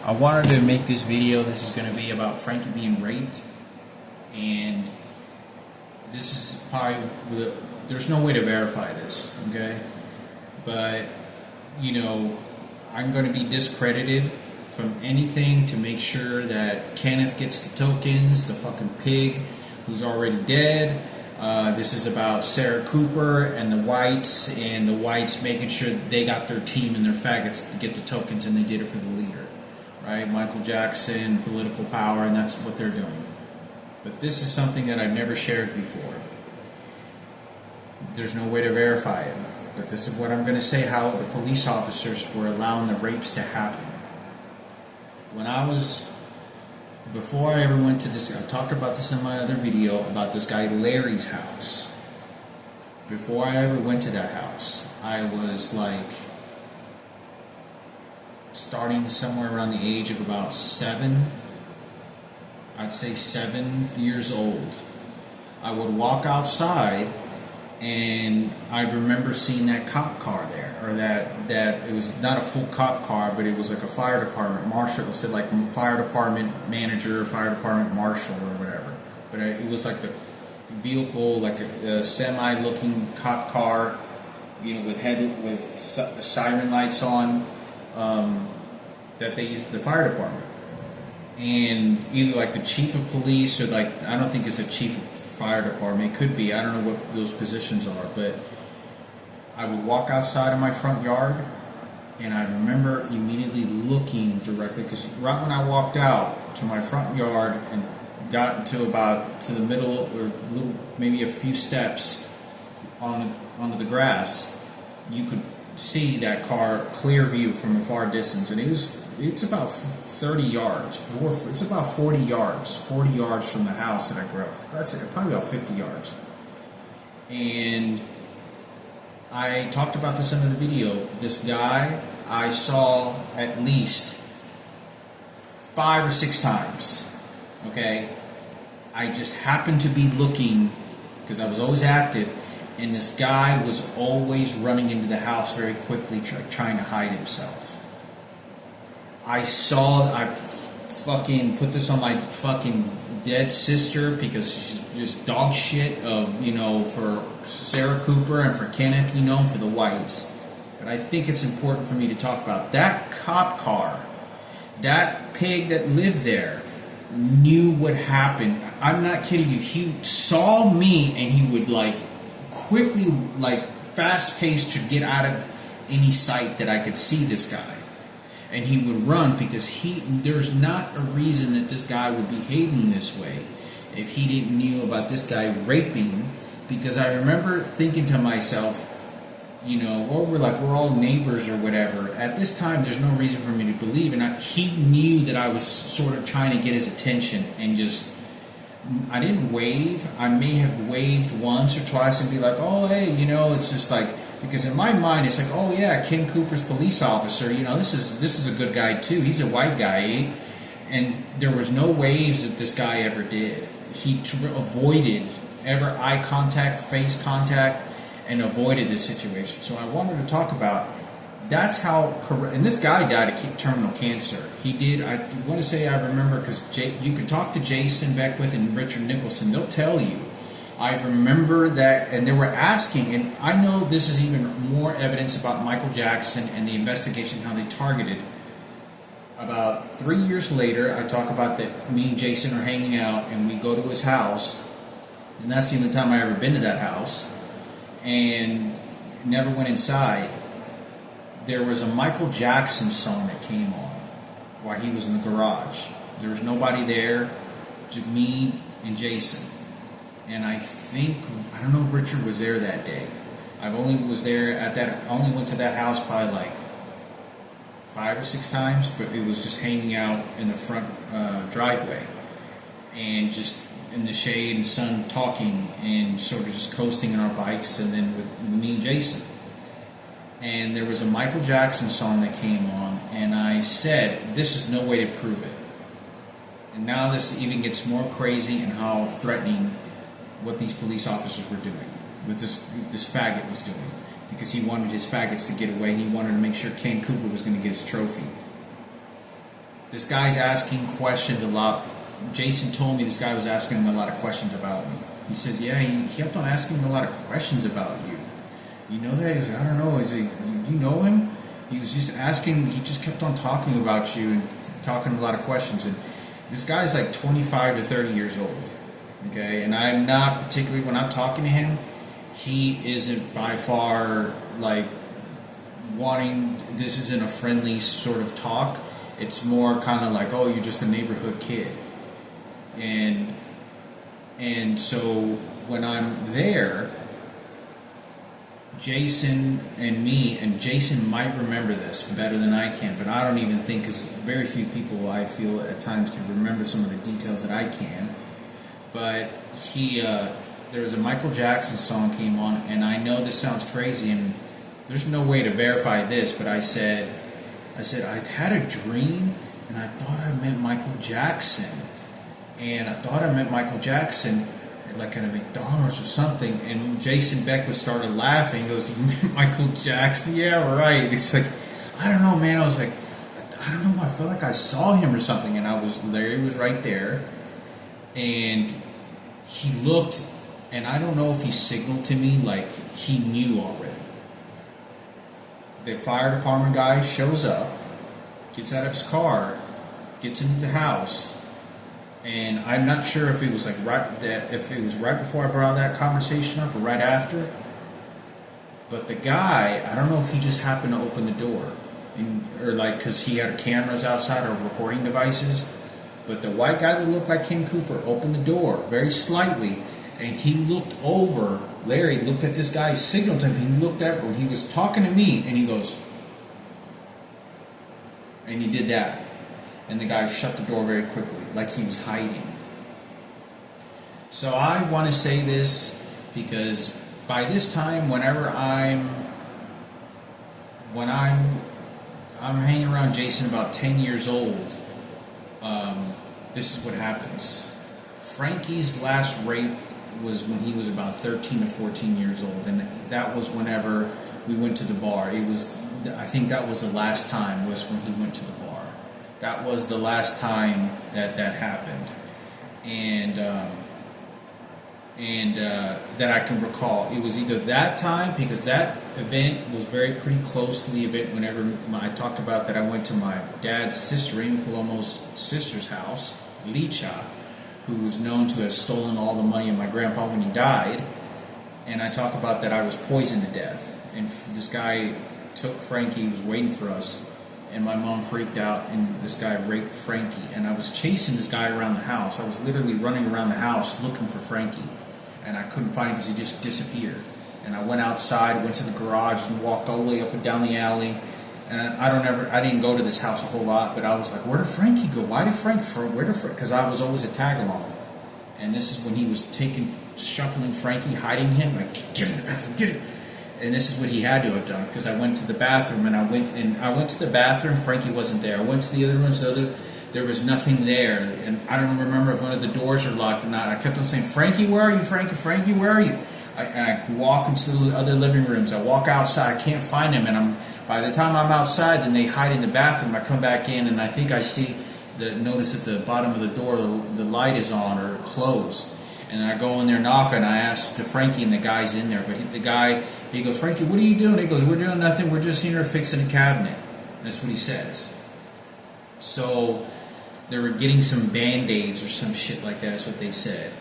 I wanted to make this video. This is going to be about Frankie being raped, and this is probably, there's no way to verify this, okay? But, you know, I'm going to be discredited from anything to make sure that Kenneth gets the tokens, the fucking pig who's already dead. This is about Sarah Cooper and the Whites making sure that they got their team and their faggots to get the tokens, and they did it for the leader. Right? Michael Jackson, political power, and that's what they're doing. But this is something that I've never shared before. There's no way to verify it. But this is what I'm going to say, how the police officers were allowing the rapes to happen. Before I ever went to this, I talked about this in my other video about this guy Larry's house. Before I ever went to that house, I was like starting somewhere around the age of about 7. I'd say 7 years old. I would walk outside, and I remember seeing that cop car there, or that it was not a full cop car, but it was like a fire department marshal. It said like fire department manager, fire department marshal, or whatever. But it was like the vehicle, like a semi-looking cop car, you know, with siren lights on, that they used at the fire department. And either like the chief of police, or like, I don't think it's a chief of fire department, it could be, I don't know what those positions are, but I would walk outside of my front yard, and I remember immediately looking directly, because right when I walked out to my front yard and got to the middle, or little, maybe a few steps onto the grass, you could see that car clear view from a far distance, and it's about 30 yards, it's about 40 yards from the house that I grew up. That's probably about 50 yards. And I talked about this in the video. This guy I saw at least 5 or 6 times. Okay, I just happened to be looking because I was always active, and this guy was always running into the house very quickly, trying to hide himself. I fucking put this on my fucking dead sister, because she's just dog shit of, you know, for Sarah Cooper and for Kenneth, you know, for the Whites. But I think it's important for me to talk about that cop car. That pig that lived there knew what happened. I'm not kidding you. He saw me, and he would like quickly, like fast-paced, to get out of any sight that I could see this guy. And he would run, because there's not a reason that this guy would be behaving this way if he didn't knew about this guy raping. Because I remember thinking to myself, you know, we're all neighbors or whatever. At this time, there's no reason for me to believe, and he knew that I was sort of trying to get his attention, and I didn't wave. I may have waved once or twice and be like, oh, hey, you know, it's just like, because in my mind, it's like, oh yeah, Ken Cooper's police officer, you know, this is a good guy too. He's a white guy, and there was no waves that this guy ever did. He avoided ever eye contact, face contact, and avoided this situation. So I wanted to talk about that's how. And this guy died of terminal cancer. He did. I want to say I remember, because you can talk to Jason Beckwith and Richard Nicholson. They'll tell you. I remember that, and they were asking, and I know this is even more evidence about Michael Jackson and the investigation, how they targeted. About 3 years later, I talk about that me and Jason are hanging out, and we go to his house, and that's the only time I ever been to that house, and never went inside. There was a Michael Jackson song that came on while he was in the garage. There was nobody there, just me and Jason. And I don't know if Richard was there that day. I only went to that house probably like 5 or 6 times, but it was just hanging out in the front driveway, and just in the shade and sun, talking and sort of just coasting on our bikes, and then with me and Jason. And there was a Michael Jackson song that came on, and I said, this is no way to prove it. And now this even gets more crazy, and how threatening what these police officers were doing, with this faggot was doing, because he wanted his faggots to get away, and he wanted to make sure Ken Cooper was going to get his trophy. This guy's asking questions a lot. Jason told me this guy was asking him a lot of questions about me. He said, yeah, he kept on asking a lot of questions about you. You know that? He's like, I don't know. Is it, you know him? He was just asking, he just kept on talking about you and talking a lot of questions. And this guy's like 25 to 30 years old. Okay? And I'm not particularly, when I'm talking to him, he isn't by far like wanting, this isn't a friendly sort of talk. It's more kind of like, oh, you're just a neighborhood kid. And so when I'm there, Jason and me, and Jason might remember this better than I can, but I don't even think, because very few people I feel at times can remember some of the details that I can. But there was a Michael Jackson song came on, and I know this sounds crazy, and there's no way to verify this, but I said I had a dream, and I thought I met Michael Jackson. And I thought I met Michael Jackson like at a McDonald's or something. And Jason Beck started laughing. He goes, you met Michael Jackson? Yeah, right. It's like, I don't know, man. I was like, I don't know. I felt like I saw him or something. And I was there. He was right there. And he looked, and I don't know if he signaled to me like he knew already. The fire department guy shows up, gets out of his car, gets into the house, and I'm not sure if it was like if it was right before I brought that conversation up or right after. But the guy, I don't know if he just happened to open the door, or like because he had cameras outside or recording devices. But the white guy that looked like King Cooper opened the door very slightly, and he looked over. Larry looked at this guy, signaled to him. He looked at when he was talking to me, and he goes, and he did that. And the guy shut the door very quickly, like he was hiding. So I want to say this because by this time, whenever I'm hanging around Jason about 10 years old, this is what happens. Frankie's last rape was when he was about 13 to 14 years old, and that was whenever we went to the bar. I think that was the last time, was when he went to the bar. That was the last time that happened, and that I can recall. It was either that time, because that event was pretty close to the event whenever I talked about that I went to my dad's sister, Amy Palomo's sister's house, Licha, who was known to have stolen all the money of my grandpa when he died, and I talk about that I was poisoned to death, and this guy took Frankie, he was waiting for us, and my mom freaked out, and this guy raped Frankie, and I was chasing this guy around the house. I was literally running around the house looking for Frankie, and I couldn't find him because he just disappeared. And I went outside, went to the garage, and walked all the way up and down the alley. And I didn't go to this house a whole lot, but I was like, where did Frankie go? Because I was always a tag along. And this is when he was shuffling Frankie, hiding him, like, get in the bathroom, get it. And this is what he had to have done, because I went to the bathroom, and I went to the bathroom, Frankie wasn't there. I went to the other rooms, there was nothing there. And I don't remember if one of the doors are locked or not. I kept on saying, Frankie, where are you, Frankie? Frankie, where are you? And I walk into the other living rooms. I walk outside, I can't find him, and by the time I'm outside, then they hide in the bathroom. I come back in, and I think I notice at the bottom of the door, the light is on or closed. And I go in there, knock, and I ask to Frankie, and the guy's in there. But the guy, he goes, Frankie, what are you doing? He goes, we're doing nothing. We're just here fixing a cabinet. That's what he says. So they were getting some Band-Aids or some shit like that is what they said.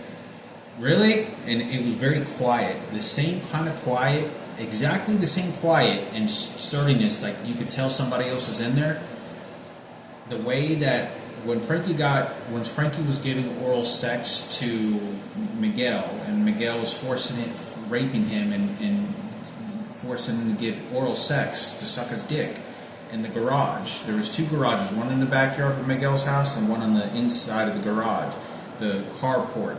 Really? And it was very quiet. The same kind of quiet, exactly the same quiet and sturdiness, like you could tell somebody else is in there. The way that when Frankie was giving oral sex to Miguel, and Miguel was raping him and forcing him to give oral sex to suck his dick in the garage. There was 2 garages, one in the backyard of Miguel's house and one on the inside of the garage, the carport.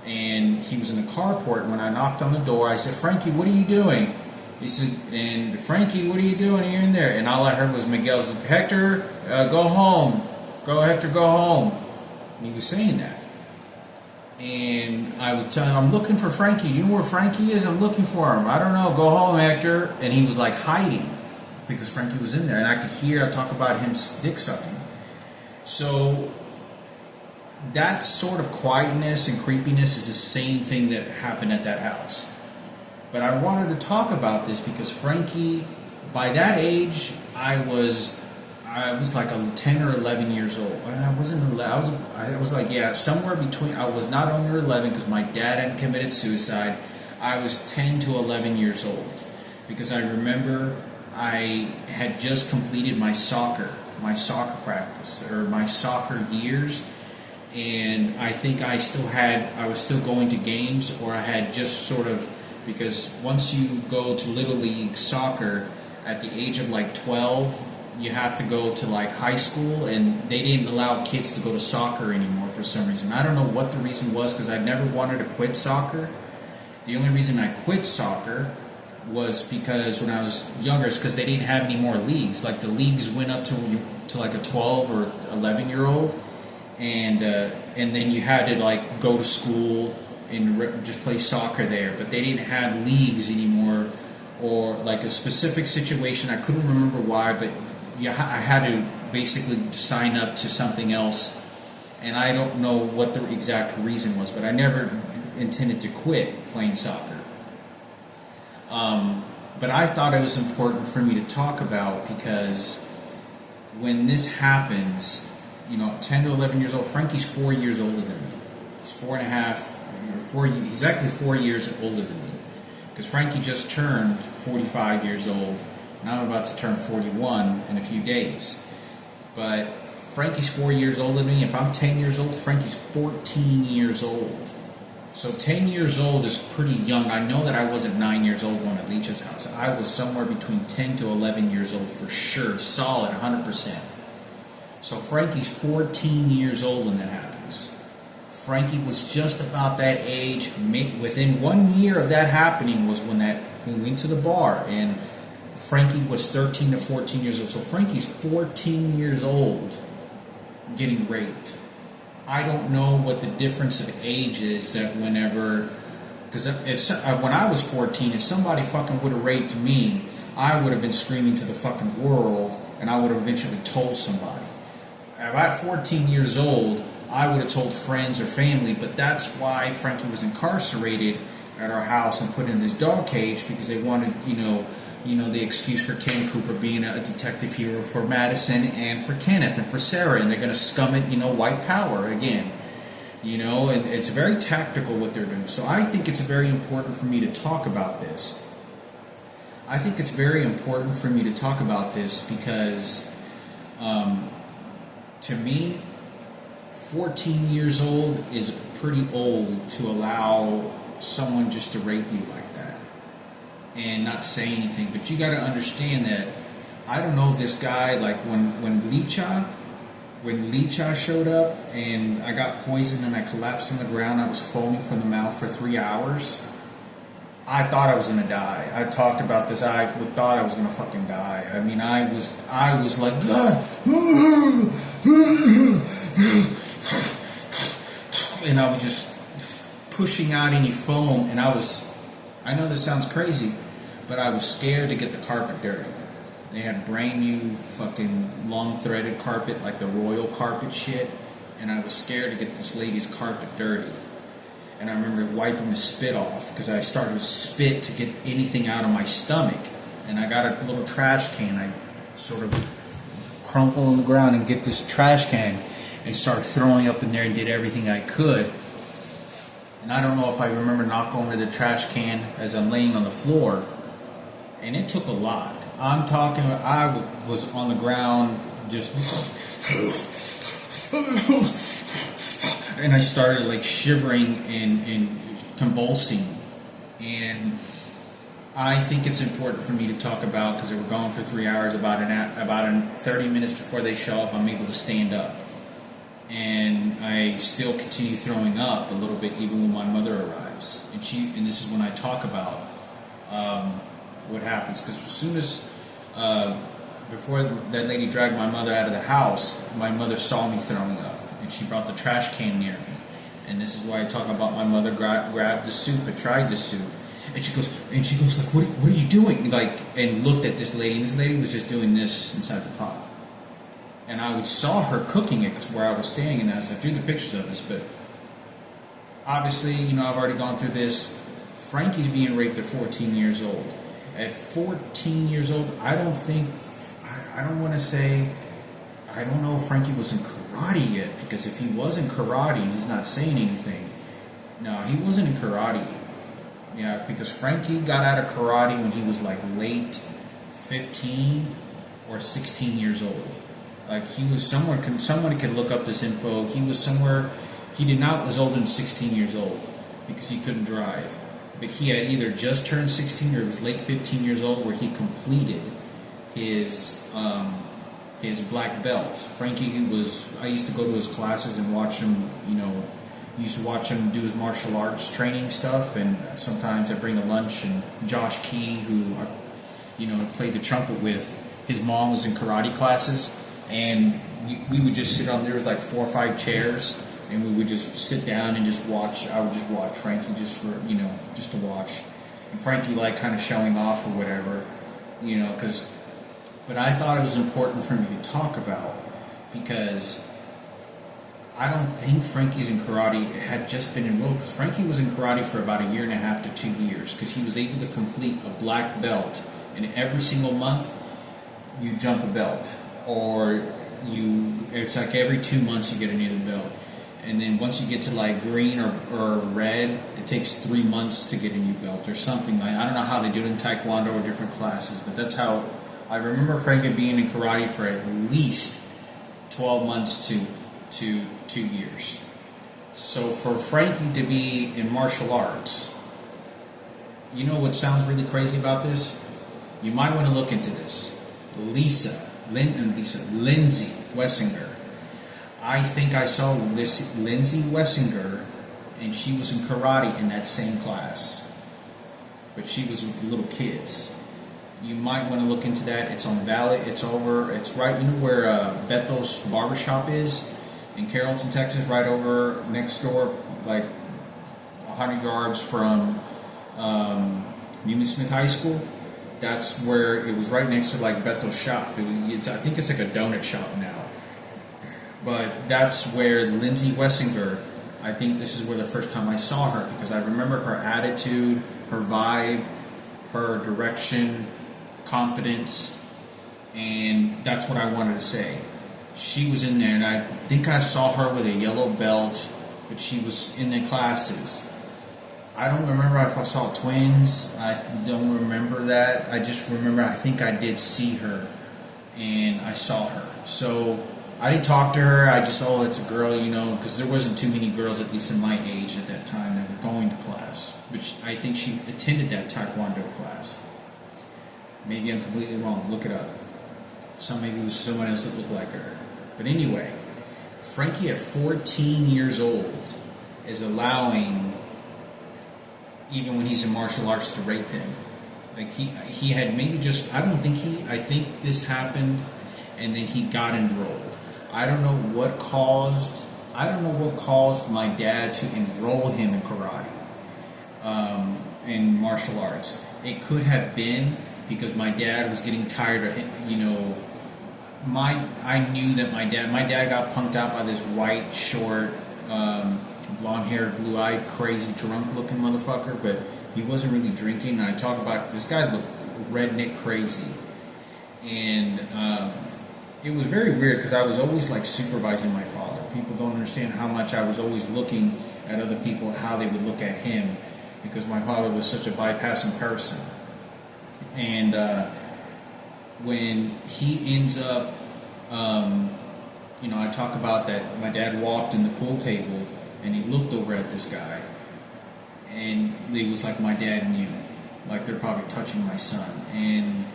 And he was in the carport. When I knocked on the door, I said, Frankie, what are you doing? He said, and Frankie, what are you doing here and there? And all I heard was Miguel's, Hector, go home. Go, Hector, go home. And he was saying that. And I would tell him, I'm looking for Frankie. You know where Frankie is? I'm looking for him. I don't know. Go home, Hector. And he was like hiding because Frankie was in there. And I could hear, I talk about him dick sucking. So that sort of quietness and creepiness is the same thing that happened at that house. But I wanted to talk about this because Frankie, by that age, I was like 10 or 11 years old. I wasn't 11. I was like, yeah, somewhere between. I was not under 11 because my dad had committed suicide. I was 10 to 11 years old because I remember I had just completed my soccer practice or my soccer years, and I think I was still going to games, or I had just sort of, because once you go to Little League soccer at the age of like 12, you have to go to like high school, and they didn't allow kids to go to soccer anymore for some reason. I don't know what the reason was, because I never wanted to quit soccer. The only reason I quit soccer was because when I was younger, it's because they didn't have any more leagues. Like the leagues went up to like a 12 or 11-year-old, and then you had to like go to school and just play soccer there. But they didn't have leagues anymore, or like a specific situation. I couldn't remember why, but I had to basically sign up to something else, and I don't know what the exact reason was, but I never intended to quit playing soccer. But I thought it was important for me to talk about, because when this happens, 10 to 11 years old, Frankie's 4 years older than me. He's 4.5, he's actually 4 years older than me, because Frankie just turned 45 years old. Now I'm about to turn 41 in a few days. But Frankie's 4 years older than me. If I'm 10 years old, Frankie's 14 years old. So 10 years old is pretty young. I know that I wasn't 9 years old going to Leach's house. I was somewhere between 10 to 11 years old for sure. Solid, 100%. So Frankie's 14 years old when that happens. Frankie was just about that age. Within 1 year of that happening was when we went to the bar, and Frankie was 13 to 14 years old. So Frankie's 14 years old getting raped. I don't know what the difference of age is that whenever, because when I was 14, if somebody fucking would have raped me, I would have been screaming to the fucking world, and I would have eventually told somebody. About 14 years old, I would have told friends or family, but that's why Frankie was incarcerated at our house and put in this dog cage, because they wanted, the excuse for Ken Cooper being a detective hero for Madison and for Kenneth and for Sarah, and they're going to scum it, white power again. And it's very tactical what they're doing. So I think it's very important for me to talk about this. Because, to me, 14 years old is pretty old to allow someone just to rape you like that and not say anything. But you got to understand that, I don't know, this guy, like when Licha showed up and I got poisoned and I collapsed on the ground, I was foaming from the mouth for 3 hours. I thought I was gonna die. I talked about this. I thought I was gonna fucking die. I mean, I was like, God, and I was just pushing out any foam, and I know this sounds crazy, but I was scared to get the carpet dirty. They had brand new fucking long threaded carpet, like the royal carpet shit, and I was scared to get this lady's carpet dirty. And I remember wiping the spit off, because I started to spit to get anything out of my stomach. And I got a little trash can. I sort of crumple on the ground and get this trash can and start throwing up in there and did everything I could. And I don't know if I remember knocking over the trash can as I'm laying on the floor. And it took a lot. I'm talking, I was on the ground just... and I started like shivering and convulsing. And I think it's important for me to talk about, because they were gone for 3 hours, about 30 minutes before they show up, I'm able to stand up. And I still continue throwing up a little bit even when my mother arrives. And this is when I talk about what happens. Because as soon as, before that lady dragged my mother out of the house, my mother saw me throwing up. And she brought the trash can near me. And this is why I talk about my mother grabbed the soup and tried the soup. And she goes like, what are you doing? Like, and looked at this lady. And this lady was just doing this inside the pot. and I saw her cooking it because where I was standing, and I drew the pictures of this. But obviously, I've already gone through this. Frankie's being raped at 14 years old. At 14 years old, I don't want to say, I don't know if Frankie was in karate yet, because if he was in karate, he's not saying anything. No, he wasn't in karate. Yeah, because Frankie got out of karate when he was like late 15 or 16 years old. Like he was somewhere, somebody could look up this info. He was somewhere, was older than 16 years old because he couldn't drive. But he had either just turned 16 or it was late 15 years old where he completed his black belt. Frankie I used to go to his classes and watch him, used to watch him do his martial arts training stuff, and sometimes I'd bring a lunch, and Josh Key, who I played the trumpet with, his mom was in karate classes, and we would just sit on, there was like 4 or 5 chairs, and we would just sit down and just watch. I would just watch Frankie just for, just to watch. And Frankie kind of showing off or whatever, but I thought it was important for me to talk about because I don't think Frankie's in karate had just been enrolled, because Frankie was in karate for about 1.5 to 2 years because he was able to complete a black belt, and every single month you jump a belt, or it's like every 2 months you get another belt. And then once you get to like green or red, it takes 3 months to get a new belt or something. I don't know how they do it in Taekwondo or different classes, but that's how I remember Frankie being in karate for at least 12 months to 2 years. So for Frankie to be in martial arts, what sounds really crazy about this? You might want to look into this. Lindsay Wessinger. I think I saw Lindsay Wessinger, and she was in karate in that same class, but she was with the little kids. You might want to look into that. It's on Valley. It's right, where Bethel's Barbershop is in Carrollton, Texas, right over next door, like 100 yards from Newman Smith High School. That's where it was, right next to like Bethel's shop. I think it's like a donut shop now. But that's where Lindsay Wessinger, I think this is where the first time I saw her, because I remember her attitude, her vibe, her direction, confidence, and that's what I wanted to say. She was in there, and I think I saw her with a yellow belt, but she was in the classes. I don't remember if I saw twins. I don't remember that. I just remember I think I did see her, and I saw her. So I didn't talk to her. I just, it's a girl, because there wasn't too many girls, at least in my age at that time, that were going to class. But I think she attended that Taekwondo class. Maybe I'm completely wrong. Look it up. Maybe it was someone else that looked like her. But anyway, Frankie at 14 years old is allowing, even when he's in martial arts, to rape him. Like he had maybe just, I think this happened, and then he got enrolled. I don't know what caused my dad to enroll him in karate, in martial arts. It could have been because my dad was getting tired of him, I knew that my dad got punked out by this white, short, blonde-haired, blue-eyed, crazy, drunk-looking motherfucker, but he wasn't really drinking. And I talk about, this guy looked redneck crazy. And it was very weird because I was always like supervising my father. People don't understand how much I was always looking at other people, how they would look at him, because my father was such a bypassing person. And when he ends up, I talk about that my dad walked in the pool table and he looked over at this guy, and it was like my dad knew, like they're probably touching my son. And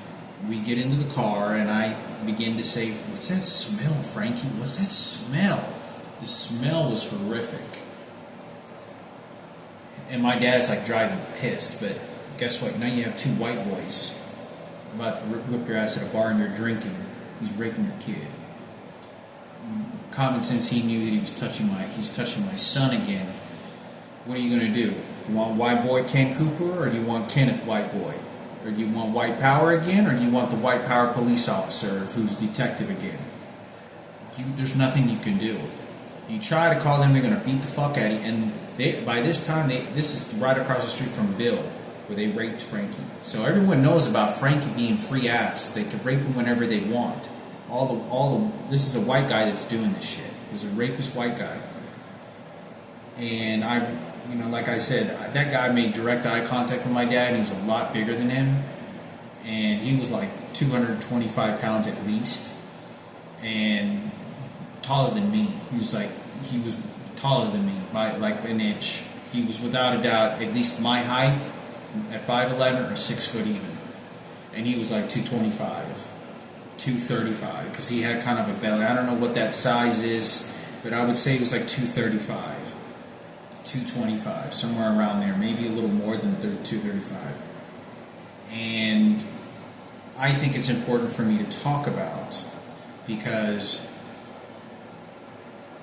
we get into the car, and I begin to say, "What's that smell, Frankie? What's that smell?" The smell was horrific. And my dad's like driving pissed, but guess what? Now you have 2 white boys about to whip your ass at a bar, and you're drinking. He's raping your kid. Common sense, he knew that he's touching my son again. What are you going to do? You want white boy Ken Cooper, or do you want Kenneth White Boy? Or do you want white power again, or do you want the white power police officer who's detective again? there's nothing you can do. You try to call them, they're going to beat the fuck out of you. And by this time, this is right across the street from Bill, where they raped Frankie. So everyone knows about Frankie being free ass. They can rape him whenever they want. This is a white guy that's doing this shit. He's a rapist white guy. And like I said, that guy made direct eye contact with my dad. He was a lot bigger than him. And he was like 225 pounds at least. And taller than me. He was taller than me by like an inch. He was without a doubt at least my height at 5'11" or 6 foot even. And he was like 225, 235, because he had kind of a belly. I don't know what that size is, but I would say he was like 235, 225, somewhere around there, maybe a little more than 235. And I think it's important for me to talk about, because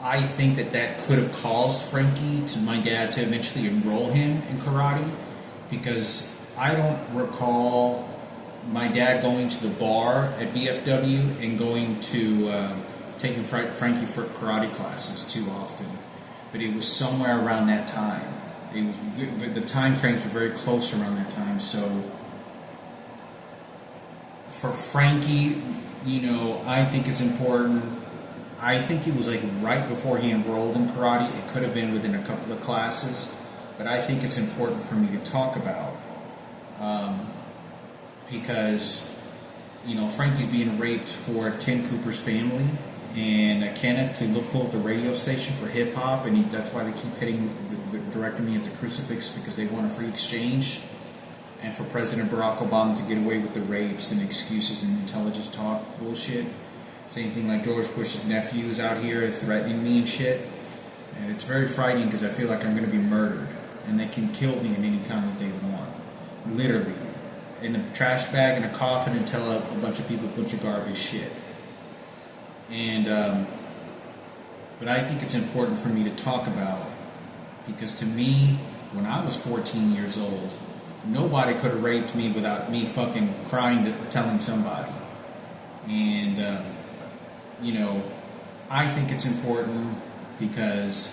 I think that could have caused my dad to eventually enroll him in karate, because I don't recall my dad going to the bar at VFW and going to taking Frankie for karate classes too often, but it was somewhere around that time. It was the time frames were very close around that time. So for Frankie, I think it's important. I think it was like right before he enrolled in karate. It could have been within a couple of classes, but I think it's important for me to talk about because Frankie's being raped for Ken Cooper's family, and Kenneth to look cool at the radio station for hip hop, and that's why they keep directing me at the crucifix, because they want a free exchange, and for President Barack Obama to get away with the rapes and excuses and intelligence talk bullshit. Same thing like George Bush's nephews out here threatening me and shit. And it's very frightening because I feel like I'm going to be murdered. And they can kill me at any time that they want. Literally. In a trash bag, in a coffin, and tell a bunch of people a bunch of garbage shit. And, but I think it's important for me to talk about, because to me, when I was 14 years old, nobody could have raped me without me fucking crying telling somebody. And, I think it's important because,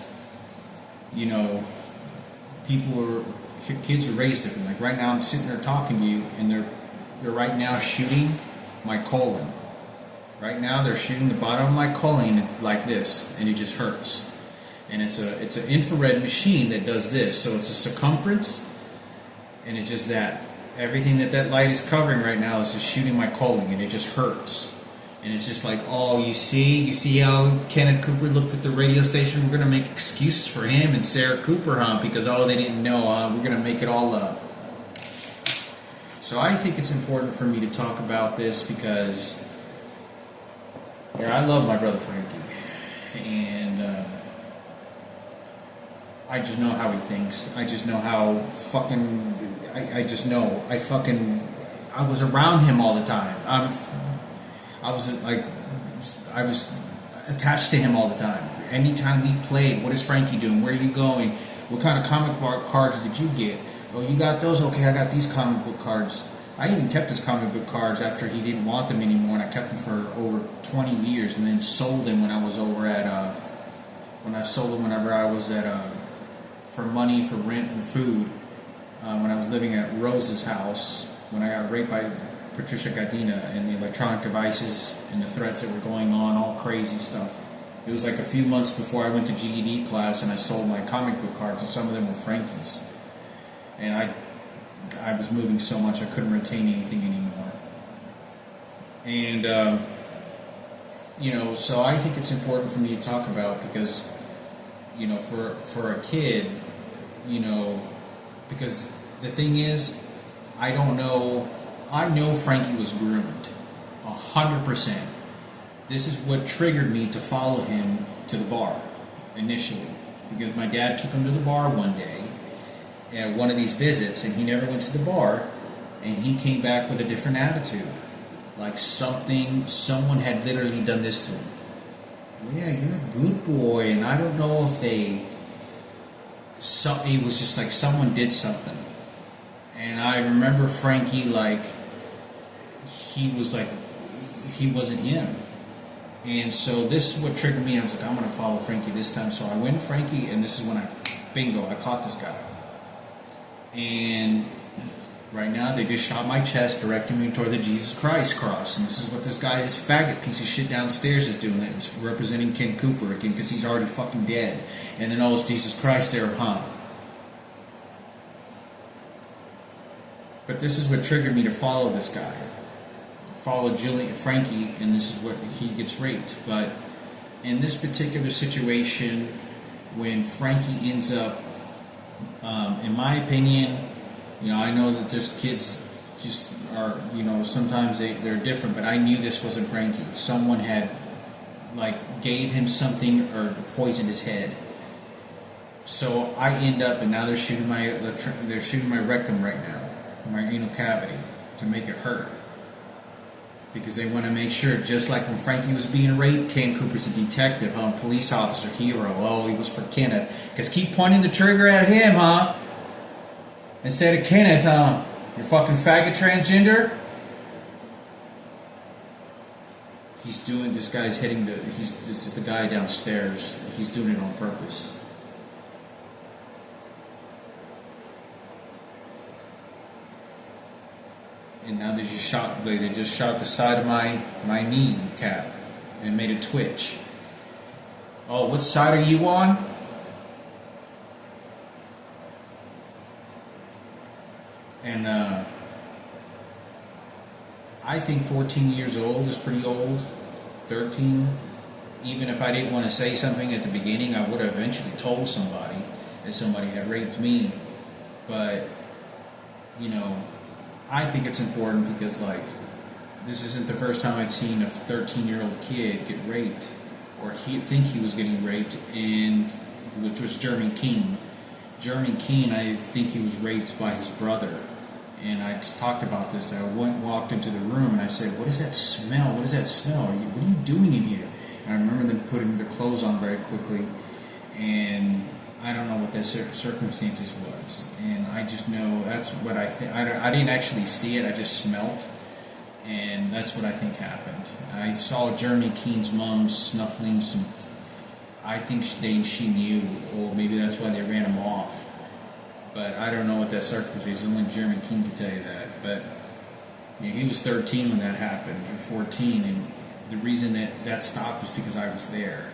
kids are raised different. Like right now I'm sitting there talking to you, and they're right now shooting my colon. Right now they're shooting the bottom of my colon like this, and it just hurts. And it's an infrared machine that does this. So it's a circumference, and it's just that. Everything that light is covering right now is just shooting my colon, and it just hurts. And it's just like, oh, you see how Kenneth Cooper looked at the radio station? We're going to make excuses for him and Sarah Cooper, huh? Because, they didn't know, we're going to make it all up. So I think it's important for me to talk about this because, I love my brother Frankie. And I just know how he thinks. I just know how I just know. I was around him all the time. I was attached to him all the time. Anytime we played, what is Frankie doing? Where are you going? What kind of comic book cards did you get? Oh, you got those? Okay, I got these comic book cards. I even kept his comic book cards after he didn't want them anymore, and I kept them for over 20 years, and then sold them when I was over at, whenever I was at, for money, for rent and food, when I was living at Rose's house, when I got raped by Patricia Gadina, and the electronic devices and the threats that were going on, all crazy stuff. It was like a few months before I went to GED class, and I sold my comic book cards, and some of them were Frankie's. And I was moving so much I couldn't retain anything anymore. And, so I think it's important for me to talk about because, for a kid, because the thing is, I know Frankie was groomed, 100%. This is what triggered me to follow him to the bar, initially. Because my dad took him to the bar one day, at one of these visits, and he never went to the bar, and he came back with a different attitude. Like someone had literally done this to him. Yeah, you're a good boy, and I don't know if it was just like someone did something. And I remember Frankie, he wasn't him. And so this is what triggered me. I was like, I'm going to follow Frankie this time. So I went Frankie, and this is when bingo, I caught this guy. And right now, they just shot my chest, directing me toward the Jesus Christ cross. And this is what this guy, this faggot piece of shit downstairs is doing. It's representing Ken Cooper again, because he's already fucking dead. And then, oh, it's Jesus Christ there, huh? But this is what triggered me to follow this guy. Follow Frankie, and this is what he gets raped. But in this particular situation, when Frankie ends up, in my opinion, I know that there's kids just are, sometimes they're different, but I knew this wasn't Frankie. Someone had, gave him something or poisoned his head. So I end up, and now they're shooting my rectum right now, my anal cavity, to make it hurt. Because they want to make sure, just like when Frankie was being raped, Ken Cooper's a detective, police officer, hero. Oh, he was for Kenneth. Because keep pointing the trigger at him, huh? Instead of Kenneth, huh? You're fucking faggot transgender? This guy's this is the guy downstairs. He's doing it on purpose. And now they just shot the side of my knee cap and made it twitch. Oh, what side are you on? And I think 14 years old is pretty old. 13. Even if I didn't want to say something at the beginning, I would have eventually told somebody that somebody had raped me. But, I think it's important because, this isn't the first time I'd seen a 13-year-old kid get raped, or think he was getting raped, which was Jeremy Keene. Jeremy Keene, I think he was raped by his brother. And I talked about this. I walked into the room and I said, "What is that smell? What is that smell? What are you doing in here?" And I remember them putting their clothes on very quickly, and I don't know what the circumstances was. And I just know that's what I think. I didn't actually see it. I just smelt, and that's what I think happened. I saw Jeremy Keene's mom snuffling some. I think she knew, or maybe that's why they ran him off. But I don't know what that circumstance is. Only Jeremy Keene could tell you that. But he was 13 when that happened, or 14, and the reason that stopped was because I was there.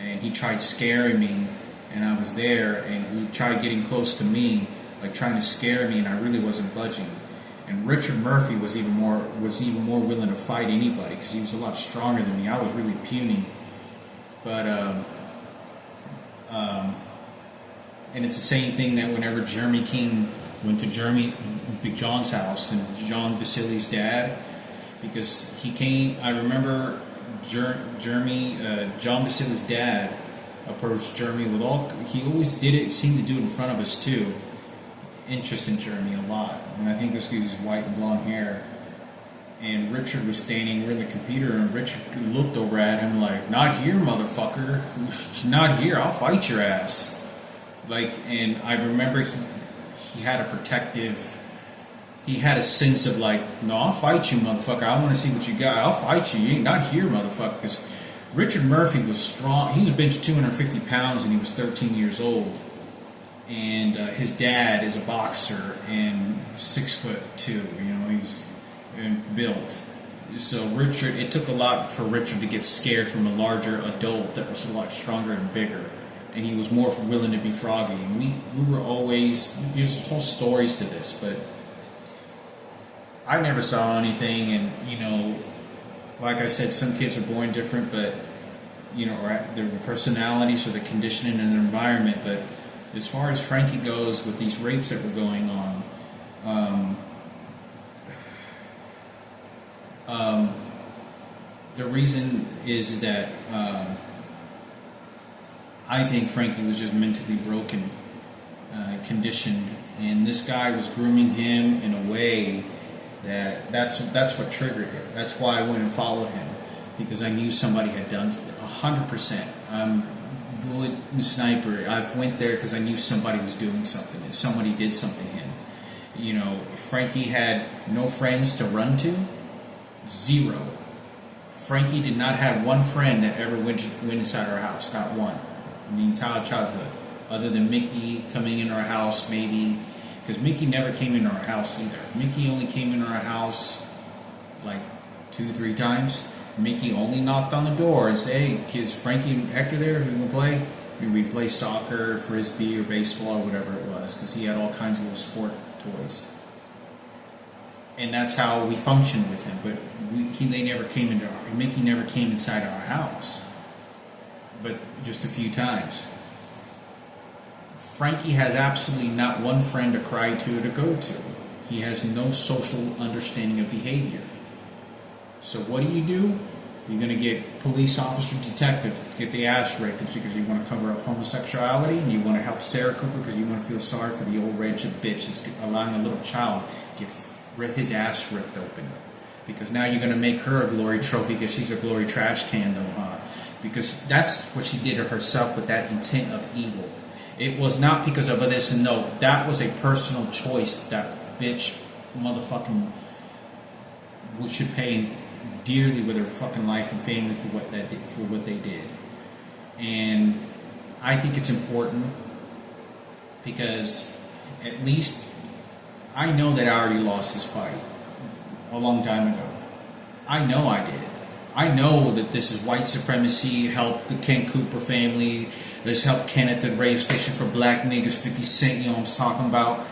And he tried scaring me, and I was there, and he tried getting close to me, trying to scare me, and I really wasn't budging. And Richard Murphy was even more willing to fight anybody because he was a lot stronger than me. I was really puny. But and it's the same thing that whenever Jeremy Keene went to Big John's house and John Basili's dad, because he came, I remember John Basili's dad approached Jeremy he always seemed to do it in front of us too. Interest in Jeremy a lot. And I think this because he's white and blonde hair. And Richard was standing near the computer, and Richard looked over at him like, "Not here, motherfucker. Not here. I'll fight your ass." And I remember he had a sense of "No, I'll fight you, motherfucker. I want to see what you got. I'll fight you. You ain't not here, motherfucker." Because Richard Murphy was strong. He was benched 250 pounds, and he was 13 years old. And his dad is a boxer and 6'2". He's built. So it took a lot for Richard to get scared from a larger adult that was a lot stronger and bigger. And he was more willing to be froggy. And we were always, there's whole stories to this, but I never saw anything. And, like I said, some kids are born different, but, or their personalities or the conditioning and their environment. But as far as Frankie goes with these rapes that were going on, the reason is that I think Frankie was just mentally broken, conditioned, and this guy was grooming him in a way that's what triggered it. That's why I went and followed him, because I knew somebody had done 100%. Bullet sniper. I went there because I knew somebody was doing something. Somebody did something to him. Frankie had no friends to run to. 0. Frankie did not have one friend that ever went inside our house, not one, in the entire childhood, other than Mickey coming in our house maybe, because Mickey never came into our house either. Mickey only came into our house like 2-3 times. Mickey only knocked on the door and said, "Hey, kids, Frankie and Hector there, who gonna play?" And we'd play soccer, frisbee, or baseball, or whatever it was, because he had all kinds of little sport toys. And that's how we functioned with him. But they never came into Mickey never came inside our house, but just a few times. Frankie has absolutely not one friend to cry to or to go to. He has no social understanding of behavior. So what do? You're going to get police officer, detective, get the ass raped because you want to cover up homosexuality, and you want to help Sarah Cooper because you want to feel sorry for the old wretched bitch that's allowing a little child get his ass ripped open. Because now you're going to make her a glory trophy because she's a glory trash can, though, huh? Because that's what she did to herself with that intent of evil. It was not because of this and no. That was a personal choice. That bitch, motherfucking, should pay dearly with her fucking life and family for what they did. And I think it's important because at least I know that I already lost this fight a long time ago. I know I did. I know that this is white supremacy, help the Ken Cooper family, let's help Ken at the radio station for black niggas, 50 Cent, you know what I'm talking about.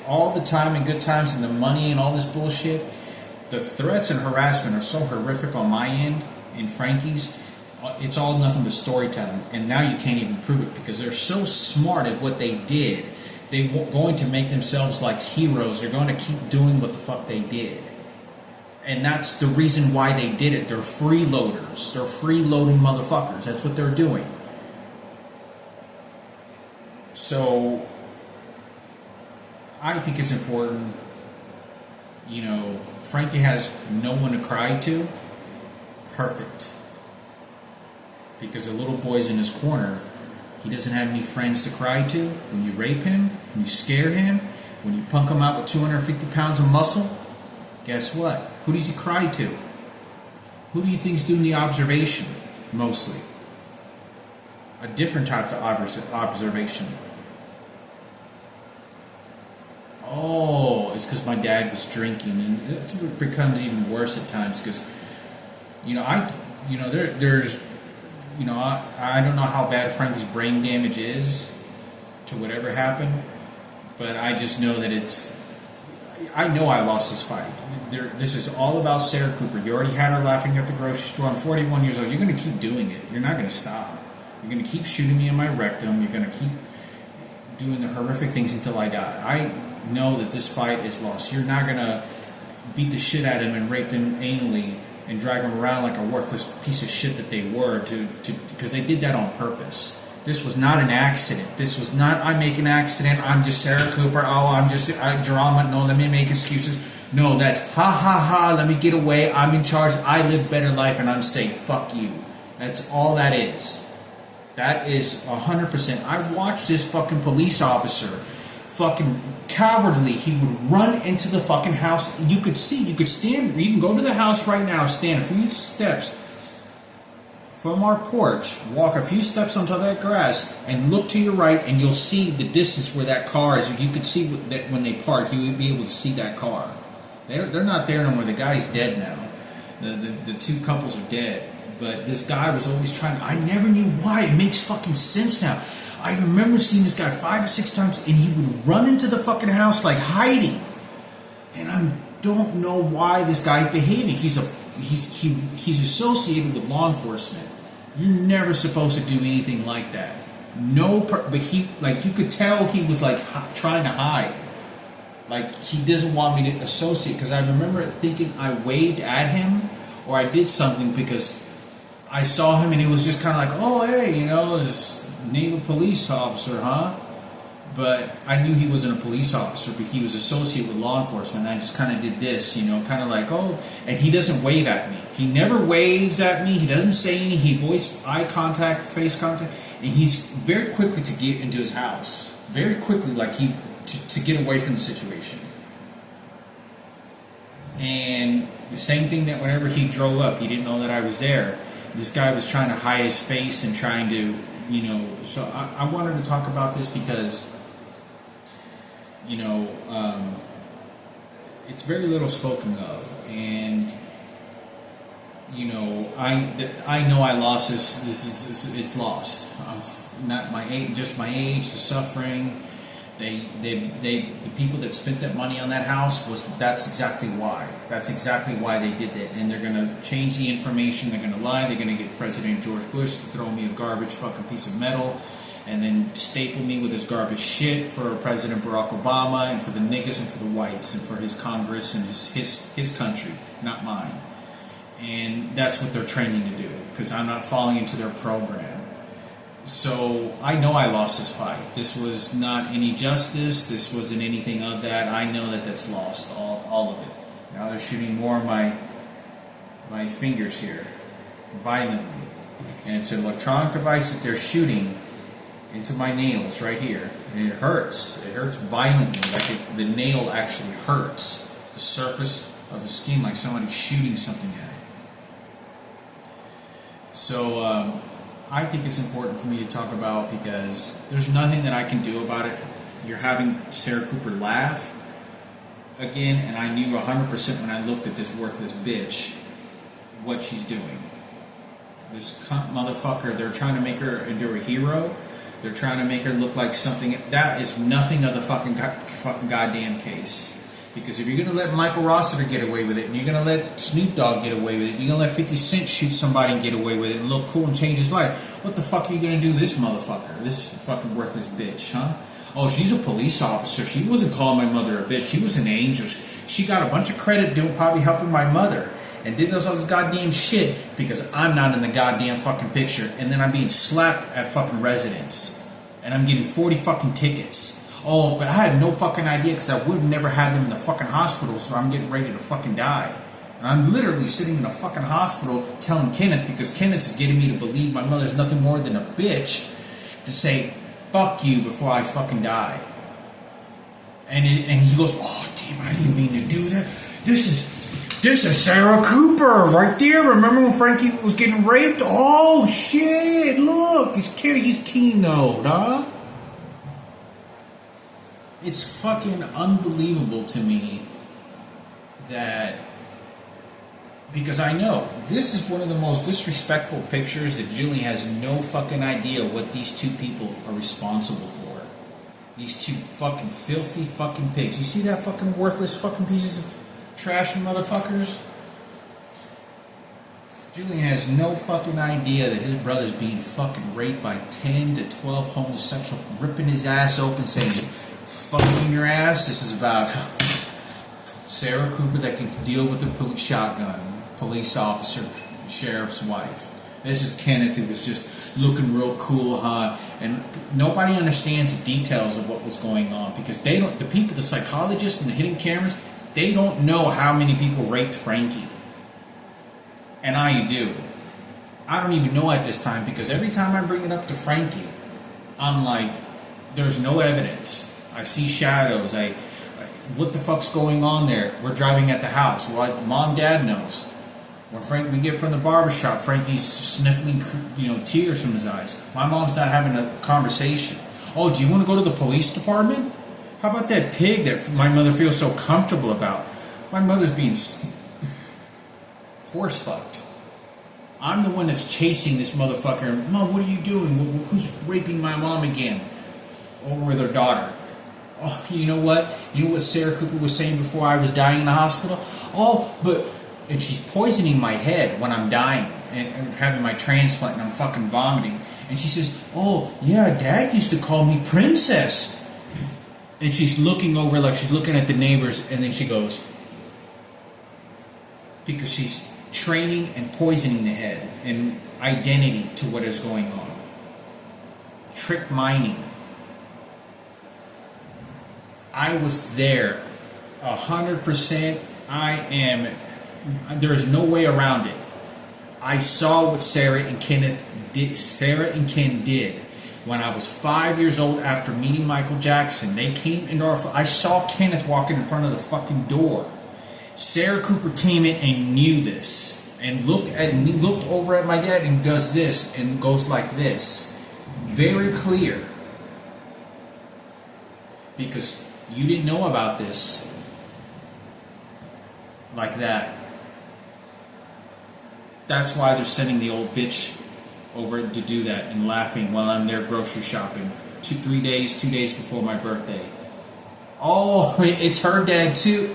All the time and good times and the money and all this bullshit. The threats and harassment are so horrific on my end and Frankie's. It's all nothing but storytelling. And now you can't even prove it because they're so smart at what they did. They're going to make themselves like heroes. They're going to keep doing what the fuck they did. And that's the reason why they did it. They're freeloaders. They're freeloading motherfuckers. That's what they're doing. So I think it's important, you know, Frankie has no one to cry to. Perfect. Because the little boy's in his corner. He doesn't have any friends to cry to. When you rape him, when you scare him, when you punk him out with 250 pounds of muscle, guess what? Who does he cry to? Who do you think's doing the observation, mostly? A different type of observation. Oh, it's because my dad was drinking, and it becomes even worse at times because, you know, I don't know how bad Frankie's brain damage is to whatever happened, but I just know that I know I lost this fight. This is all about Sarah Cooper. You already had her laughing at the grocery store. I'm 41 years old. You're going to keep doing it. You're not going to stop. You're going to keep shooting me in my rectum. You're going to keep doing the horrific things until I die. I know that this fight is lost. You're not going to beat the shit out of him and rape him anally and drag him around like a worthless piece of shit that they were because they did that on purpose. This was not an accident. This was not, I make an accident, I'm just Sarah Cooper, drama, no, let me make excuses. No, that's ha ha ha, let me get away, I'm in charge, I live better life and I'm safe, fuck you. That's all that is. That is 100%. I watched this fucking police officer, fucking cowardly, he would run into the fucking house. You could stand, you can go to the house right now, stand a few steps from our porch, walk a few steps onto that grass, and look to your right, and you'll see the distance where that car is. You could see that when they park, you would be able to see that car. They're not there no more. The guy's dead now. The two couples are dead. But this guy was always trying. I never knew why. It makes fucking sense now. I remember seeing this guy 5 or 6 times, and he would run into the fucking house like hiding. And I don't know why this guy's behaving. He's associated with law enforcement. You're never supposed to do anything like that. But he, like, you could tell he was like trying to hide. Like, he doesn't want me to associate. Because I remember thinking I waved at him or I did something because I saw him and it was just kind of like, oh, hey, you know, this naval police officer, huh? But I knew he wasn't a police officer, but he was associated with law enforcement. And I just kind of did this, you know, kind of like, oh, and he doesn't wave at me. He never waves at me. He doesn't say anything. He avoids eye contact, face contact, and he's very quickly to get into his house. Very quickly, like to get away from the situation. And the same thing that whenever he drove up, he didn't know that I was there. This guy was trying to hide his face and trying to, so I wanted to talk about this because, it's very little spoken of. And, I know I lost it's lost. Not my age, just my age, the suffering. The people that spent that money on that house that's exactly why. That's exactly why they did that. And they're gonna change the information. They're gonna lie. They're gonna get President George Bush to throw me a garbage fucking piece of metal, and then staple me with his garbage shit for President Barack Obama and for the niggas and for the whites and for his Congress and his country, not mine. And that's what they're training to do because I'm not falling into their program. So I know I lost this fight. This was not any justice. This wasn't anything of that. I know that that's lost, all of it. Now they're shooting more of my fingers here, violently. And it's an electronic device that they're shooting into my nails right here. And it hurts. It hurts violently. Like the nail actually hurts. The surface of the skin, like somebody's shooting something at it. So, I think it's important for me to talk about because there's nothing that I can do about it. You're having Sarah Cooper laugh again, and I knew 100% when I looked at this worthless bitch what she's doing. This cunt motherfucker, they're trying to make her into a hero. They're trying to make her look like something. That is nothing of the fucking goddamn case. Because if you're going to let Michael Rossiter get away with it, and you're going to let Snoop Dogg get away with it, you're going to let 50 Cent shoot somebody and get away with it and look cool and change his life, what the fuck are you going to do this motherfucker? This fucking worthless bitch, huh? Oh, she's a police officer. She wasn't calling my mother a bitch. She was an angel. She got a bunch of credit doing probably helping my mother and did all this goddamn shit because I'm not in the goddamn fucking picture. And then I'm being slapped at fucking residence. And I'm getting 40 fucking tickets. Oh, but I had no fucking idea because I would have never had them in the fucking hospital, so I'm getting ready to fucking die. And I'm literally sitting in a fucking hospital telling Kenneth, because Kenneth is getting me to believe my mother's nothing more than a bitch, to say, fuck you before I fucking die. And he goes, oh, damn, I didn't mean to do that. This is Sarah Cooper right there. Remember when Frankie was getting raped? Oh, shit, look, he's keynote, huh? It's fucking unbelievable to me that, because I know this is one of the most disrespectful pictures that Julie has no fucking idea what these two people are responsible for. These two fucking filthy fucking pigs. You see that fucking worthless fucking pieces of trash motherfuckers? Julian has no fucking idea that his brother's being fucking raped by 10 to 12 homosexuals, ripping his ass open, saying, fucking your ass. This is about Sarah Cooper that can deal with a shotgun, police officer, sheriff's wife. This is Kenneth, who was just looking real cool, huh? And nobody understands the details of what was going on because they don't. The psychologists and the hidden cameras, they don't know how many people raped Frankie. And I do. I don't even know at this time because every time I bring it up to Frankie, I'm like, there's no evidence. I see shadows. What the fuck's going on there? We're driving at the house. Well, Mom, Dad knows. When we get from the barbershop, Frankie's sniffling, tears from his eyes. My mom's not having a conversation. Oh, do you want to go to the police department? How about that pig that my mother feels so comfortable about? My mother's being horse fucked. I'm the one that's chasing this motherfucker. Mom, what are you doing? Who's raping my mom again? Over with her daughter. Oh, you know what? You know what Sarah Cooper was saying before I was dying in the hospital? Oh, and she's poisoning my head when I'm dying and having my transplant and I'm fucking vomiting. And she says, oh, yeah, Dad used to call me Princess. And she's looking over like she's looking at the neighbors, and then she goes, because she's training and poisoning the head and identity to what is going on. Trick mining. I was there 100%. There's no way around it. I saw what Sarah and Ken did when I was 5 years old after meeting Michael Jackson. They came into I saw Kenneth walking in front of the fucking door. Sarah Cooper came in and knew this, and looked over at my dad and does this and goes like this, very clear, because you didn't know about this like that. That's why they're sending the old bitch over to do that and laughing while I'm there grocery shopping 2 days before my birthday. Oh, it's her dad too.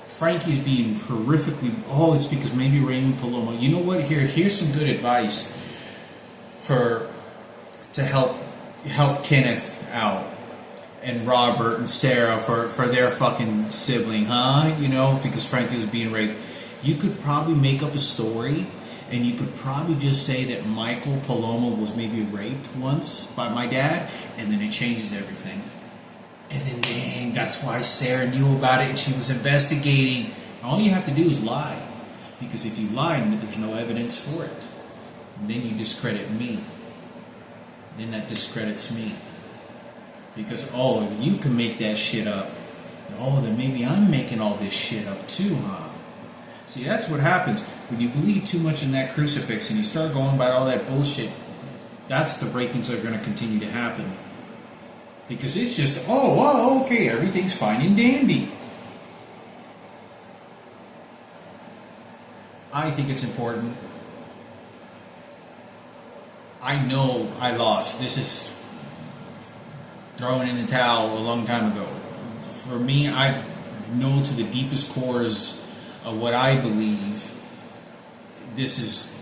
Frankie's being horrifically. Oh, it's because maybe Raymond Palomo. You know what? Here's some good advice to help Kenneth out and Robert and Sarah for their fucking sibling, huh? You know, because Frankie was being raped. You could probably make up a story, and you could probably just say that Michael Palomo was maybe raped once by my dad, and then it changes everything. And then, dang, that's why Sarah knew about it and she was investigating. All you have to do is lie. Because if you lie, there's no evidence for it. And then you discredit me. Then that discredits me. Because, oh, if you can make that shit up, oh, then maybe I'm making all this shit up too, huh? See, that's what happens. When you believe too much in that crucifix and you start going by all that bullshit, that's the rapings that are going to continue to happen. Because it's just, okay, everything's fine and dandy. I think it's important. I know I lost. This is throwing in the towel a long time ago. For me, I know to the deepest cores of what I believe, this is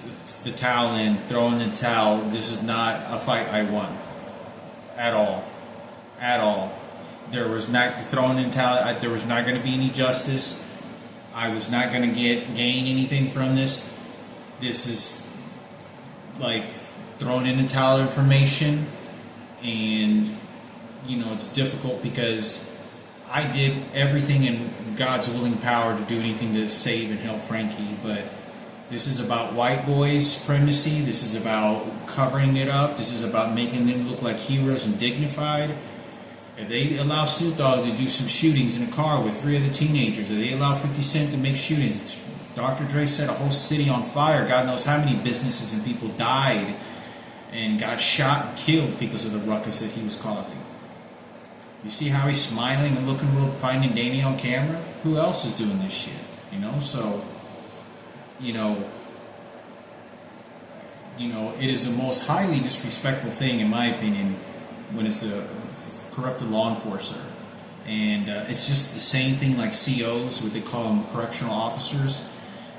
the towel in, throwing the towel. This is not a fight I won. At all. At all. There was not throwing in towel. There was not going to be any justice. I was not going to gain anything from this. This is like throwing in the towel information, and it's difficult because I did everything in God's willing power to do anything to save and help Frankie, but this is about white boys' supremacy. This is about covering it up. This is about making them look like heroes and dignified. If they allow Snoop Dogg to do some shootings in a car with 3 other teenagers, if they allow 50 Cent to make shootings, Dr. Dre set a whole city on fire. God knows how many businesses and people died and got shot and killed because of the ruckus that he was causing. You see how he's smiling and looking real fine and dandy on camera? Who else is doing this shit? So, it is the most highly disrespectful thing, in my opinion, when it's a corrupted law enforcer. And it's just the same thing like COs, what they call them, correctional officers,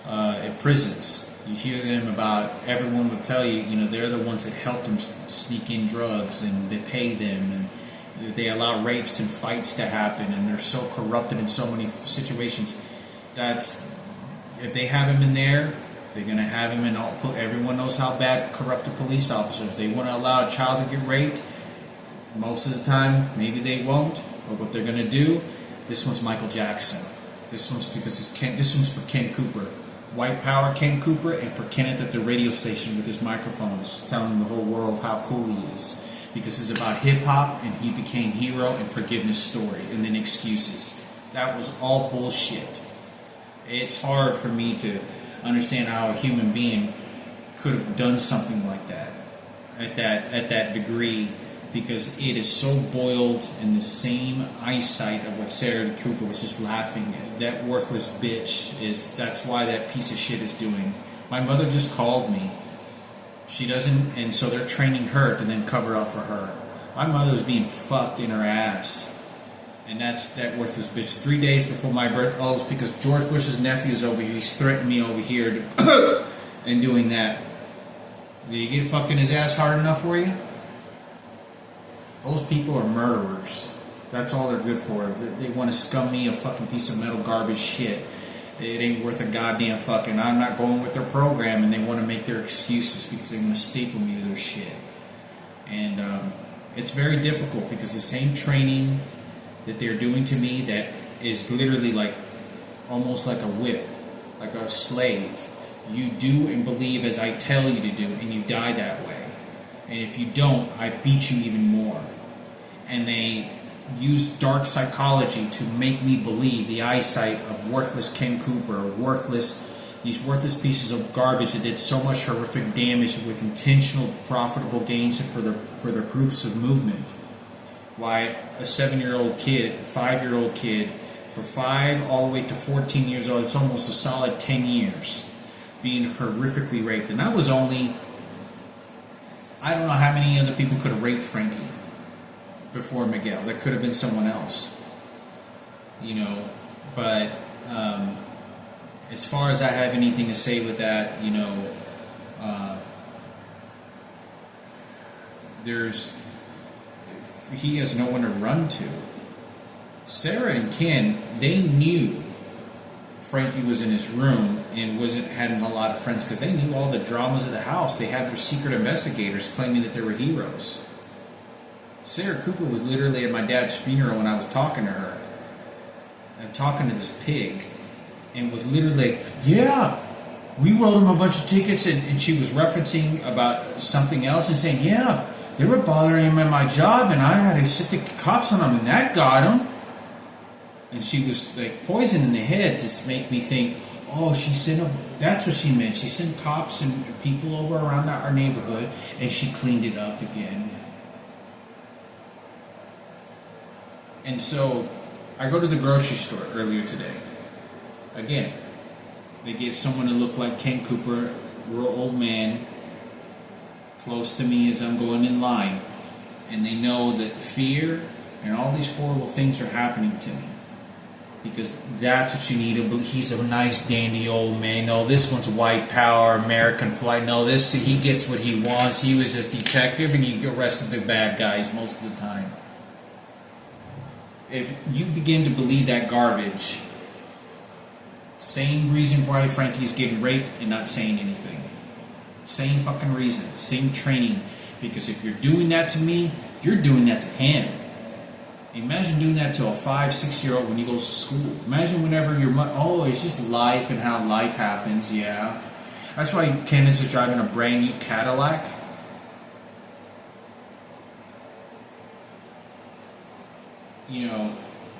at prisons. You hear them about, everyone will tell you, they're the ones that help them sneak in drugs, and they pay them, and they allow rapes and fights to happen, and they're so corrupted in so many situations. That's, if they have him in there, they're going to have him in all. Everyone knows how bad corrupted police officers. They want to allow a child to get raped. Most of the time, maybe they won't. But what they're going to do, this one's Michael Jackson. This one's this one's for Ken Cooper. White power Ken Cooper, and for Kenneth at the radio station with his microphones telling the whole world how cool he is. Because it's about hip-hop, and he became hero and forgiveness story, and then excuses. That was all bullshit. It's hard for me to understand how a human being could have done something like that at that degree, because it is so boiled in the same eyesight of what Sarah Cooper was just laughing at. That worthless bitch that's why that piece of shit is doing. My mother just called me. She doesn't, and so they're training her to then cover up for her. My mother was being fucked in her ass. And that's that worthless bitch. 3 days before my birthday. Oh, it's because George Bush's nephew is over here. He's threatening me over here and doing that. Did he get fucking his ass hard enough for you? Those people are murderers. That's all they're good for. They want to scum me a fucking piece of metal garbage shit. It ain't worth a goddamn fucking. I'm not going with their program, and they want to make their excuses because they want to staple me to their shit. And it's very difficult because the same training that they're doing to me, that is literally like almost like a whip, like a slave. You do and believe as I tell you to do, and you die that way. And if you don't, I beat you even more. And they used dark psychology to make me believe the eyesight of worthless Ken Cooper, these worthless pieces of garbage that did so much horrific damage with intentional profitable gains for their groups of movement. Why a 7-year-old kid, 5-year-old kid, for 5 all the way to 14 years old, it's almost a solid 10 years being horrifically raped. And that was only, I don't know how many other people could have raped Frankie before Miguel. That could have been someone else, but as far as I have anything to say with that, he has no one to run to. Sarah and Ken, they knew Frankie was in his room and hadn't a lot of friends because they knew all the dramas of the house. They had their secret investigators claiming that they were heroes. Sarah Cooper was literally at my dad's funeral when I was talking to her. And talking to this pig. And was literally like, yeah, we wrote him a bunch of tickets. And she was referencing about something else and saying, yeah, they were bothering him at my job and I had to sit the cops on him and that got him. And she was like poison in the head to make me think, oh, that's what she meant. She sent cops and people over around our neighborhood and she cleaned it up again. And so I go to the grocery store earlier today. Again, they get someone to look like Ken Cooper, real old man, close to me as I'm going in line. And they know that fear and all these horrible things are happening to me. Because that's what you need to believe. He's a nice, dandy old man. No, this one's white power, American flag. No, he gets what he wants. He was just detective and he arrested the bad guys most of the time. If you begin to believe that garbage, same reason why Frankie's getting raped and not saying anything. Same fucking reason. Same training. Because if you're doing that to me, you're doing that to him. Imagine doing that to a 5-6-year-old when he goes to school. Imagine whenever it's just life and how life happens, yeah. That's why Candace is driving a brand new Cadillac.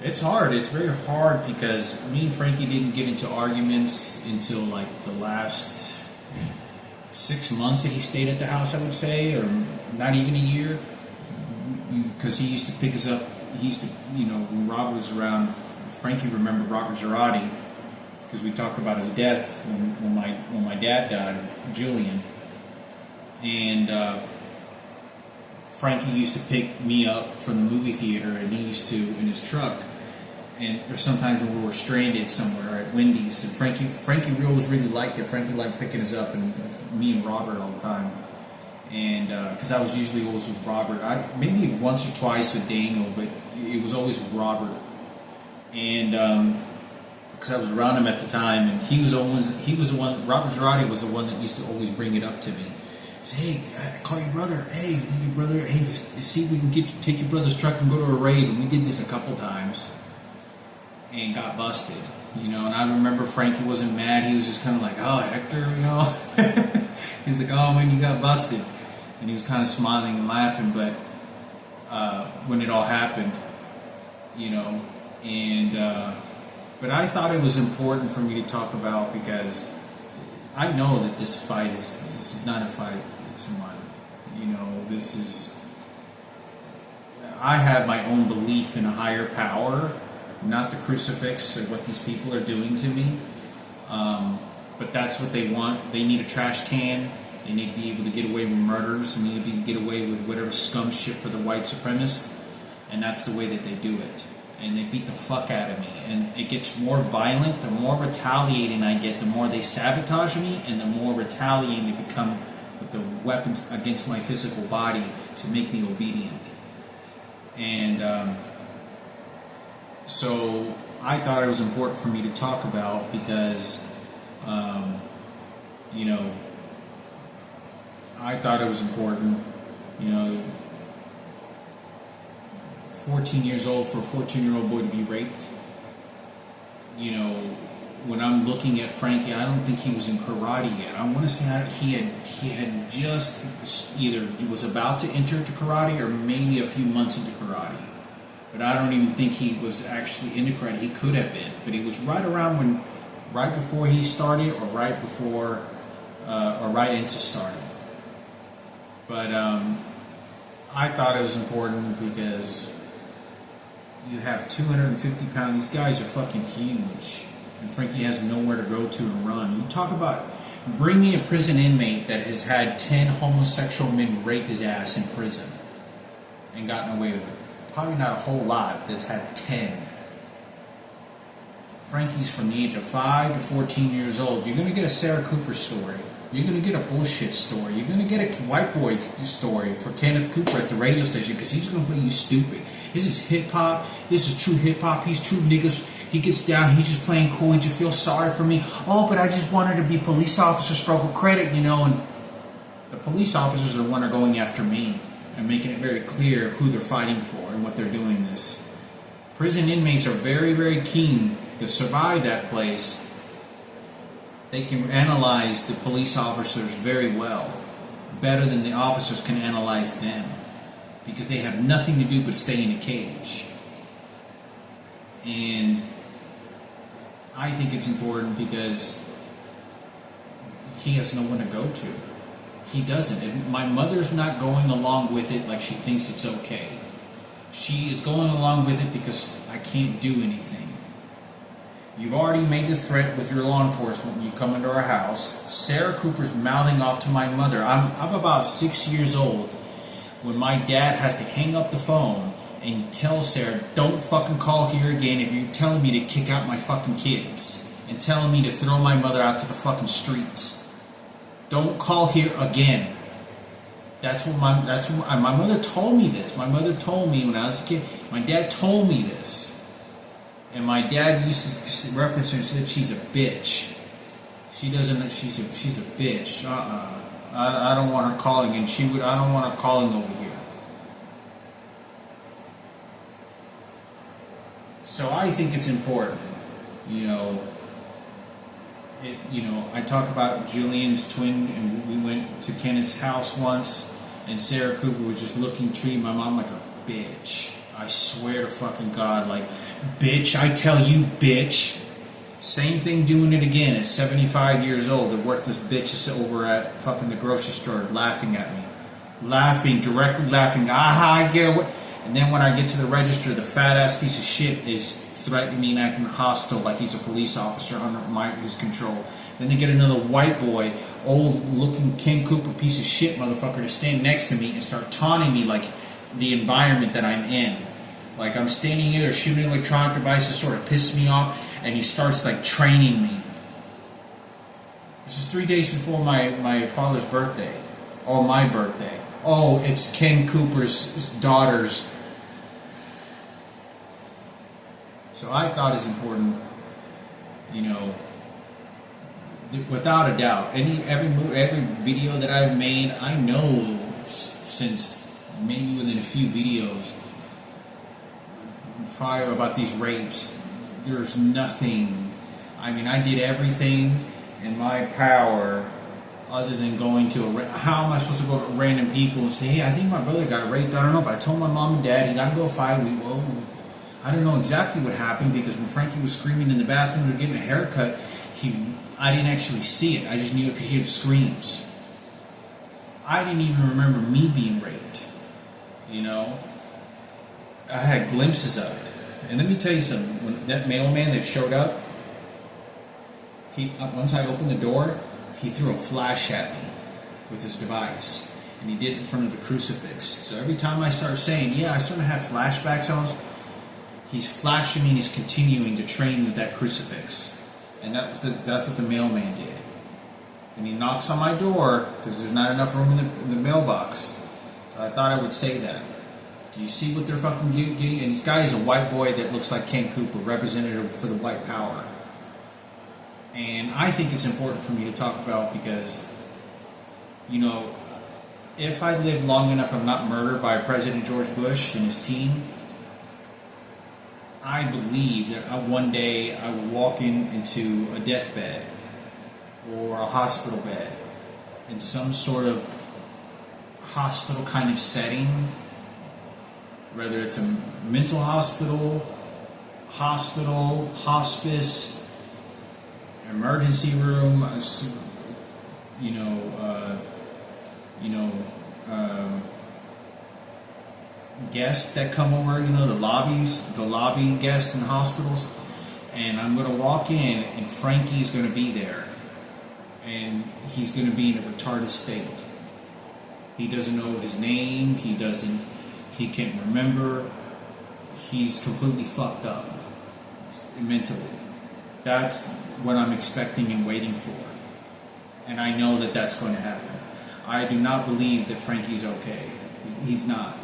It's hard. It's very hard because me and Frankie didn't get into arguments until like the last 6 months that he stayed at the house, I would say, or not even a year. Because he used to pick us up. He used to, when Robert was around, Frankie remembered Robert Girardi because we talked about his death when my dad died, Julian. And Frankie used to pick me up from the movie theater, and he used to in his truck. Or sometimes when we were stranded somewhere at Wendy's, and Frankie always really liked it. Frankie liked picking us up, and me and Robert all the time. And because I was usually always with Robert, maybe once or twice with Daniel, but it was always with Robert. And because I was around him at the time, and he was the one. Robert Girardi was the one that used to always bring it up to me. Say, hey, call your brother. Hey, your brother. Hey, see if we can take your brother's truck and go to a raid. And we did this a couple times, and got busted. And I remember Frankie wasn't mad. He was just kind of like, oh, Hector, He's like, oh man, you got busted. And he was kind of smiling and laughing, but when it all happened, but I thought it was important for me to talk about because I know that this is not a fight, it's mine. I have my own belief in a higher power, not the crucifix of what these people are doing to me. But that's what they want. They need a trash can. They need to be able to get away with murders. They need to get away with whatever scum shit for the white supremacists. And that's the way that they do it. And they beat the fuck out of me. And it gets more violent. The more retaliating I get, the more they sabotage me, and the more retaliating they become with the weapons against my physical body to make me obedient. And so I thought it was important for me to talk about because I thought it was important, 14 years old for a 14-year-old boy to be raped. When I'm looking at Frankie, I don't think he was in karate yet. I want to say he had just either was about to enter into karate or maybe a few months into karate. but I don't even think he was actually into karate. He could have been, but he was right before he started, or right before, or right into starting. But I thought it was important because you have 250 pounds. These guys are fucking huge, and Frankie has nowhere to go to and run. You talk about bring me a prison inmate that has had 10 homosexual men rape his ass in prison and gotten away with it. Probably not a whole lot that's had 10. Frankie's from the age of 5 to 14 years old. You're going to get a Sarah Cooper story. You're going to get a bullshit story. You're going to get a white boy story for Kenneth Cooper at the radio station because he's going to play you stupid. This is hip-hop. This is true hip-hop. He's true niggas. He gets down. He's just playing cool. He just feels sorry for me. Oh, but I just wanted to be a police officer, struggle credit, you know. And the police officers are the one are going after me and making it very clear who they're fighting for and what they're doing this. Prison inmates are very, very keen to survive that place. They can analyze the police officers very well, better than the officers can analyze them, because they have nothing to do but stay in a cage. And I think it's important because he has no one to go to. He doesn't. And my mother's not going along with it like she thinks it's okay. She is going along with it because I can't do anything. You've already made the threat with your law enforcement when you come into our house. Sarah Cooper's mouthing off to my mother. I'm about 6 years old when my dad has to hang up the phone and tell Sarah, don't fucking call here again if you're telling me to kick out my fucking kids and telling me to throw my mother out to the fucking streets. Don't call here again. That's what my mother told me this. My mother told me when I was a kid. My dad told me this. And my dad used to reference her and said she's a bitch. She doesn't. She's a bitch. I don't want her calling, and I don't want her calling over here. So I think it's important, you know. I talk about Julian's twin, and we went to Kenneth's house once, and Sarah Cooper was just treating my mom like a bitch. I swear to fucking God, like, bitch, I tell you, bitch. Same thing doing it again at 75 years old. The worthless bitch is over at fucking the grocery store laughing at me. Directly laughing. I get away. And then when I get to the register, the fat ass piece of shit is threatening me and acting hostile like he's a police officer under his control. Then they get another white boy, old looking Ken Cooper piece of shit motherfucker to stand next to me and start taunting me like the environment that I'm in. Like I'm standing here shooting electronic devices, sort of piss me off, and he starts like training me. This is 3 days before my father's birthday, or my birthday. Oh, it's Ken Cooper's daughter's. So I thought it's important, you know, without a doubt. Every video that I've made, I know since maybe within a few videos prior about these rapes, there's nothing. I mean, I did everything in my power other than going to how am I supposed to go to random people and say, hey, I think my brother got raped? I don't know, but I told my mom and dad he got into a fight. I don't know exactly what happened because when Frankie was screaming in the bathroom to get a haircut, I didn't actually see it. I just knew I could hear the screams. I didn't even remember me being raped. You know? I had glimpses of it. And let me tell you something. When that mailman that showed up, once I opened the door, he threw a flash at me with his device. And he did it in front of the crucifix. So every time I start saying, yeah, I start to have flashbacks on, he's flashing me and he's continuing to train with that crucifix. And that's what the mailman did. And he knocks on my door because there's not enough room in the mailbox. So I thought I would say that. Do you see what they're fucking getting? And this guy is a white boy that looks like Ken Cooper, representative for the white power. And I think it's important for me to talk about because, you know, if I live long enough, I'm not murdered by President George Bush and his team. I believe that one day I will walk into a deathbed or a hospital bed in some sort of hospital kind of setting, whether it's a mental hospital, hospice, emergency room, you know, you know, guests that come over, you know, the lobby guests in hospitals, and I'm going to walk in, and Frankie's going to be there, and he's going to be in a retarded state. He doesn't know his name. He can't remember. He's completely fucked up mentally. That's what I'm expecting and waiting for. And I know that that's going to happen. I do not believe that Frankie's okay. He's not.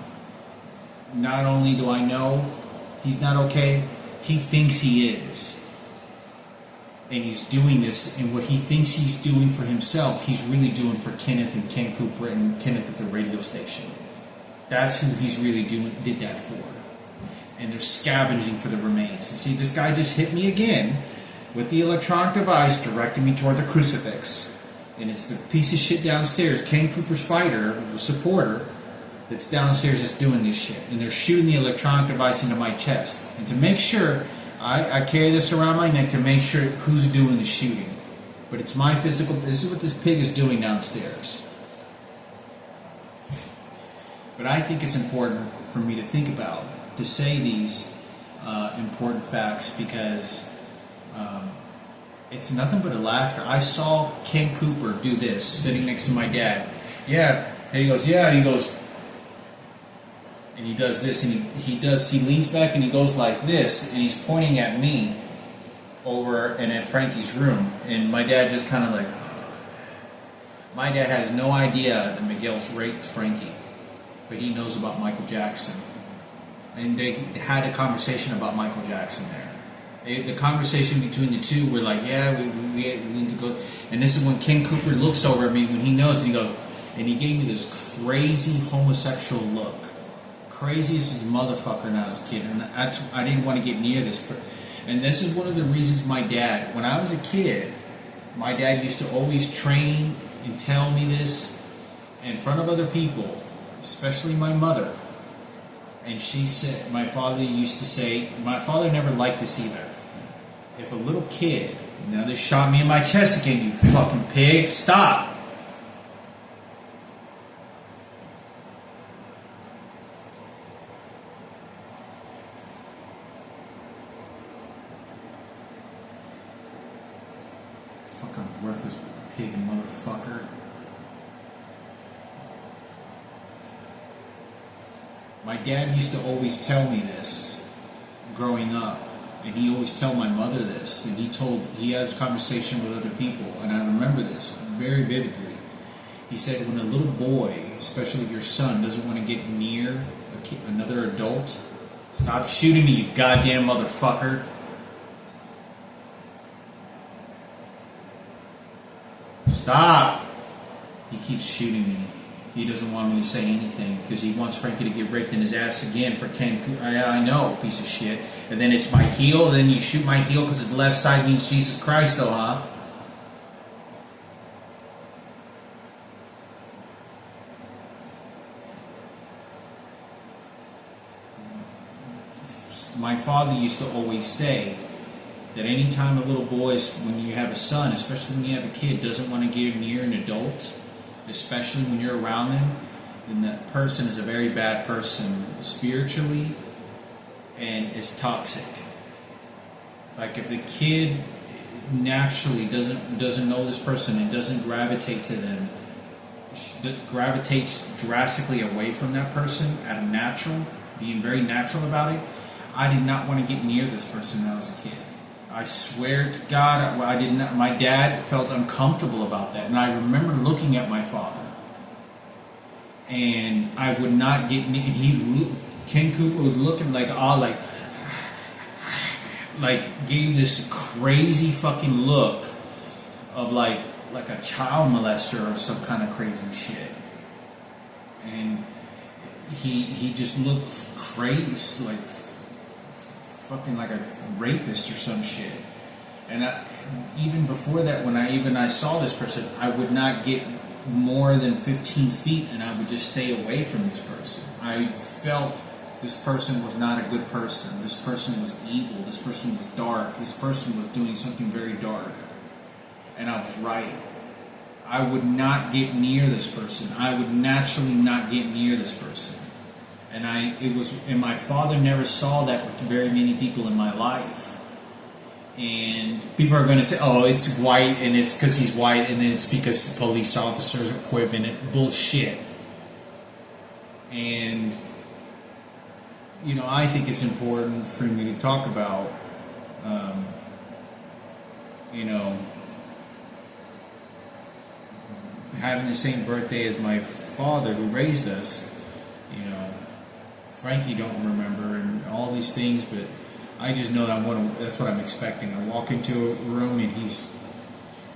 Not only do I know he's not okay, he thinks he is. And he's doing this, and what he thinks he's doing for himself, he's really doing for Kenneth and Ken Cooper and Kenneth at the radio station. That's who he's really did that for. And they're scavenging for the remains. You see, this guy just hit me again with the electronic device directing me toward the crucifix. And it's the piece of shit downstairs, Ken Cooper's fighter, the supporter, that's downstairs that's doing this shit. And they're shooting the electronic device into my chest. And to make sure, I carry this around my neck to make sure who's doing the shooting. But it's my physical, this is what this pig is doing downstairs. But I think it's important for me to think about, to say these important facts, because it's nothing but a laughter. I saw Ken Cooper do this, sitting next to my dad. Yeah, and he goes, and he does this, and he leans back and he goes like this, and he's pointing at me over and at Frankie's room, and my dad just kind of like, my dad has no idea that Miguel's raped Frankie, but he knows about Michael Jackson, and they had a conversation about Michael Jackson there. The conversation between the two were like, yeah, we need to go, and this is when Ken Cooper looks over at me when he knows, and he goes, and he gave me this crazy homosexual look. Craziest as a motherfucker when I was a kid, and I didn't want to get near this. And this is one of the reasons my dad, when I was a kid, my dad used to always train and tell me this in front of other people, especially my mother. And she said, my father used to say, my father never liked this either. If a little kid, now they shot me in my chest again, you fucking pig, stop. Worthless pig and motherfucker. My dad used to always tell me this growing up, and he always tell my mother this, and he had this conversation with other people, and I remember this very vividly. He said, when a little boy, especially your son, doesn't want to get near another adult, stop shooting me, you goddamn motherfucker. Stop! He keeps shooting me. He doesn't want me to say anything because he wants Frankie to get raped in his ass again for Ken. I know, piece of shit. And then it's my heel, and then you shoot my heel because the left side means Jesus Christ, though, huh? My father used to always say that anytime a little boy, when you have a son, especially when you have a kid, doesn't want to get near an adult, especially when you're around them, then that person is a very bad person spiritually and is toxic. Like if the kid naturally doesn't know this person and doesn't gravitate to them, gravitates drastically away from that person at a natural, being very natural about it. I did not want to get near this person when I was a kid. I swear to God, I did not. My dad felt uncomfortable about that, and I remember looking at my father, and I would not get near. And Ken Cooper was looking like gave this crazy fucking look of like a child molester or some kind of crazy shit, and he just looked crazy, like fucking like a rapist or some shit. And even before that, when I saw this person, I would not get more than 15 feet, and I would just stay away from this person. I felt this person was not a good person. This person was evil. This person was dark. This person was doing something very dark. And I was right. I would not get near this person. I would naturally not get near this person. And my father never saw that with very many people in my life. And people are going to say, oh, it's white, and it's because he's white, and then it's because police officers are equipment. Bullshit. And, I think it's important for me to talk about, having the same birthday as my father who raised us. Frankie don't remember and all these things, but I just know that that's what I'm expecting. I walk into a room and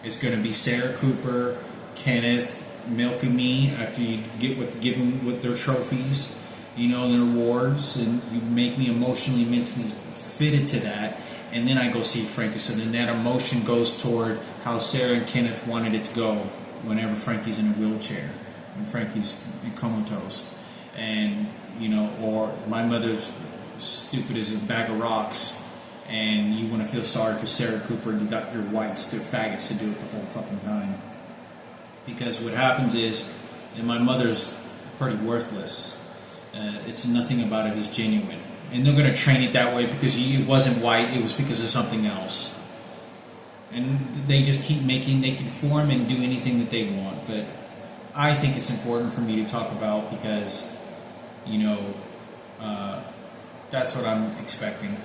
it's going to be Sarah Cooper, Kenneth, milking me after you give them with their trophies, their awards, and you make me emotionally, mentally fitted to that, and then I go see Frankie. So then that emotion goes toward how Sarah and Kenneth wanted it to go whenever Frankie's in a wheelchair and Frankie's comatose, and or my mother's stupid as a bag of rocks, and you want to feel sorry for Sarah Cooper and you got your whites, their faggots to do it the whole fucking time. Because what happens is, and my mother's pretty worthless. It's nothing about it is genuine, and they're going to train it that way because it wasn't white; it was because of something else. And they just keep they can form and do anything that they want. But I think it's important for me to talk about because, that's what I'm expecting.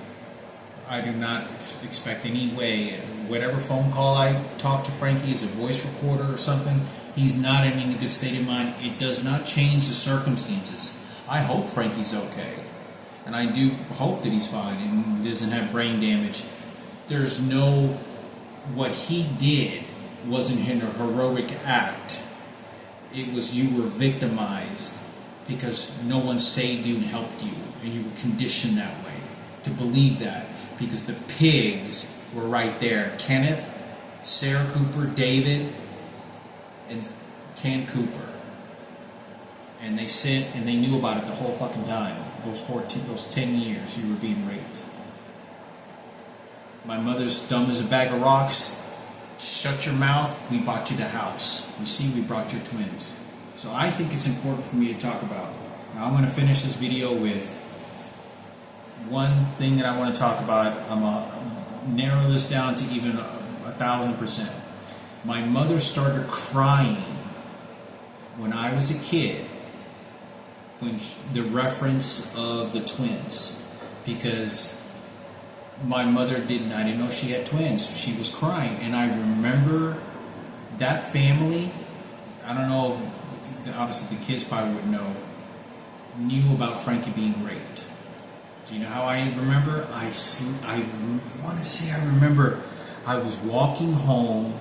I do not expect any way, whatever phone call I talk to Frankie is a voice recorder or something, he's not in any good state of mind. It does not change the circumstances. I hope Frankie's okay. And I do hope that he's fine and doesn't have brain damage. What he did wasn't a heroic act. It was you were victimized because no one saved you and helped you, and you were conditioned that way to believe that because the pigs were right there. Kenneth, Sarah Cooper, David, and Ken Cooper. And they knew about it the whole fucking time. Those 10 years you were being raped. My mother's dumb as a bag of rocks. Shut your mouth, we bought you the house. You see, we brought your twins. So I think it's important for me to talk about. Now I'm going to finish this video with one thing that I want to talk about. I'm going to narrow this down to even 1,000%. My mother started crying when I was a kid when the reference of the twins, because my mother I didn't know she had twins. She was crying, and I remember that family, I don't know, obviously the kids probably wouldn't know, knew about Frankie being raped. Do you know how I remember? I want to say I remember I was walking home,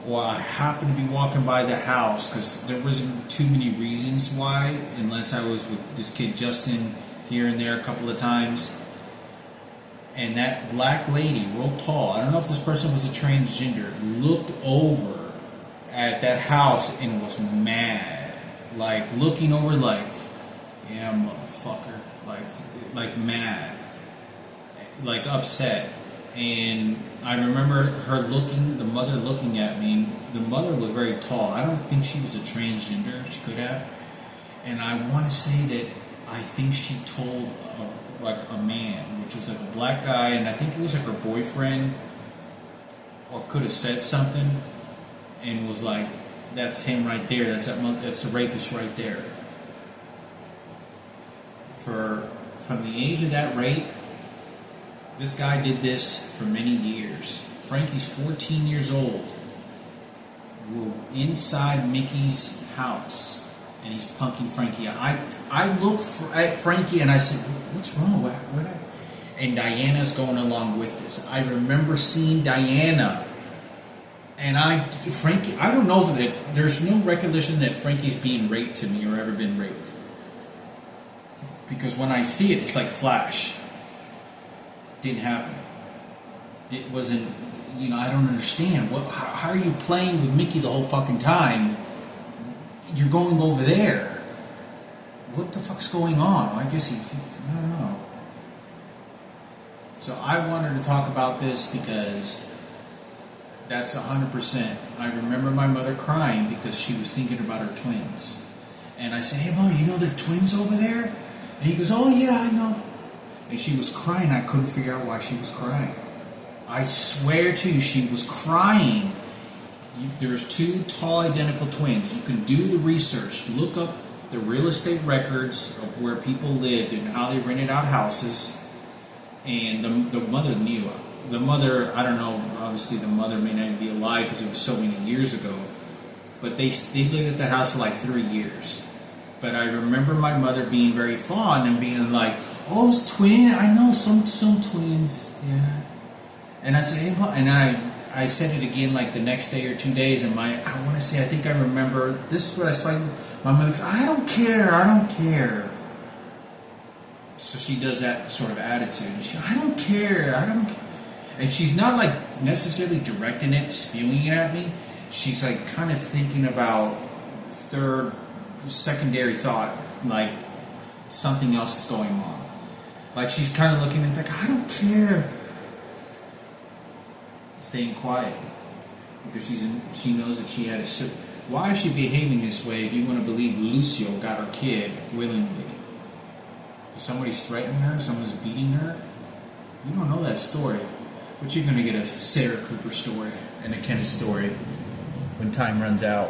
or I happened to be walking by the house, because there wasn't too many reasons why, unless I was with this kid Justin here and there a couple of times. And that black lady, real tall, I don't know if this person was a transgender, looked over at that house and was mad. Like, looking over like, yeah, motherfucker. Like mad. Like upset. And I remember the mother looking at me. And the mother was very tall. I don't think she was a transgender. She could have. And I want to say that I think she told a man, which was like a black guy, and I think it was like her boyfriend, or could have said something, and was like, "That's him right there. That's a rapist right there." From the age of that rape, this guy did this for many years. Frankie's 14 years old. We're inside Mickey's house, and he's punking Frankie. I look at Frankie and I said, "What's wrong? What?" And Diana's going along with this. I remember seeing Diana, and Frankie. I don't know that there's no recollection that Frankie's being raped to me or ever been raped, because when I see it, it's like flash. Didn't happen. It wasn't. I don't understand. How are you playing with Mickey the whole fucking time? You're going over there. What the fuck's going on? Well, I guess I don't know. So I wanted to talk about this because that's 100%. I remember my mother crying because she was thinking about her twins. And I said, hey, Mom, you know there are twins over there? And he goes, oh, yeah, I know. And she was crying. I couldn't figure out why she was crying. I swear to you, she was crying. There's two tall, identical twins. You can do the research. Look up the real estate records of where people lived and how they rented out houses. And the mother knew. The mother, I don't know, obviously the mother may not be alive because it was so many years ago. But they lived at that house for like 3 years. But I remember my mother being very fond and being like, oh, it's twin. I know some twins. Yeah. And I said, hey, Mom. And I said it again like the next day or 2 days. And I want to say, I think I remember, this is what I said. My mother goes, I don't care. So she does that sort of attitude. She goes, I don't care. And she's not like necessarily directing it, spewing it at me. She's like kind of thinking about secondary thought, like something else is going on. Like she's kind of looking at like, I don't care. Staying quiet because she knows that she had a. Why is she behaving this way? If you want to believe Lucio got her kid willingly, somebody's threatening her, someone's beating her. You don't know that story, but you're going to get a Sarah Cooper story and a Kenneth story when time runs out.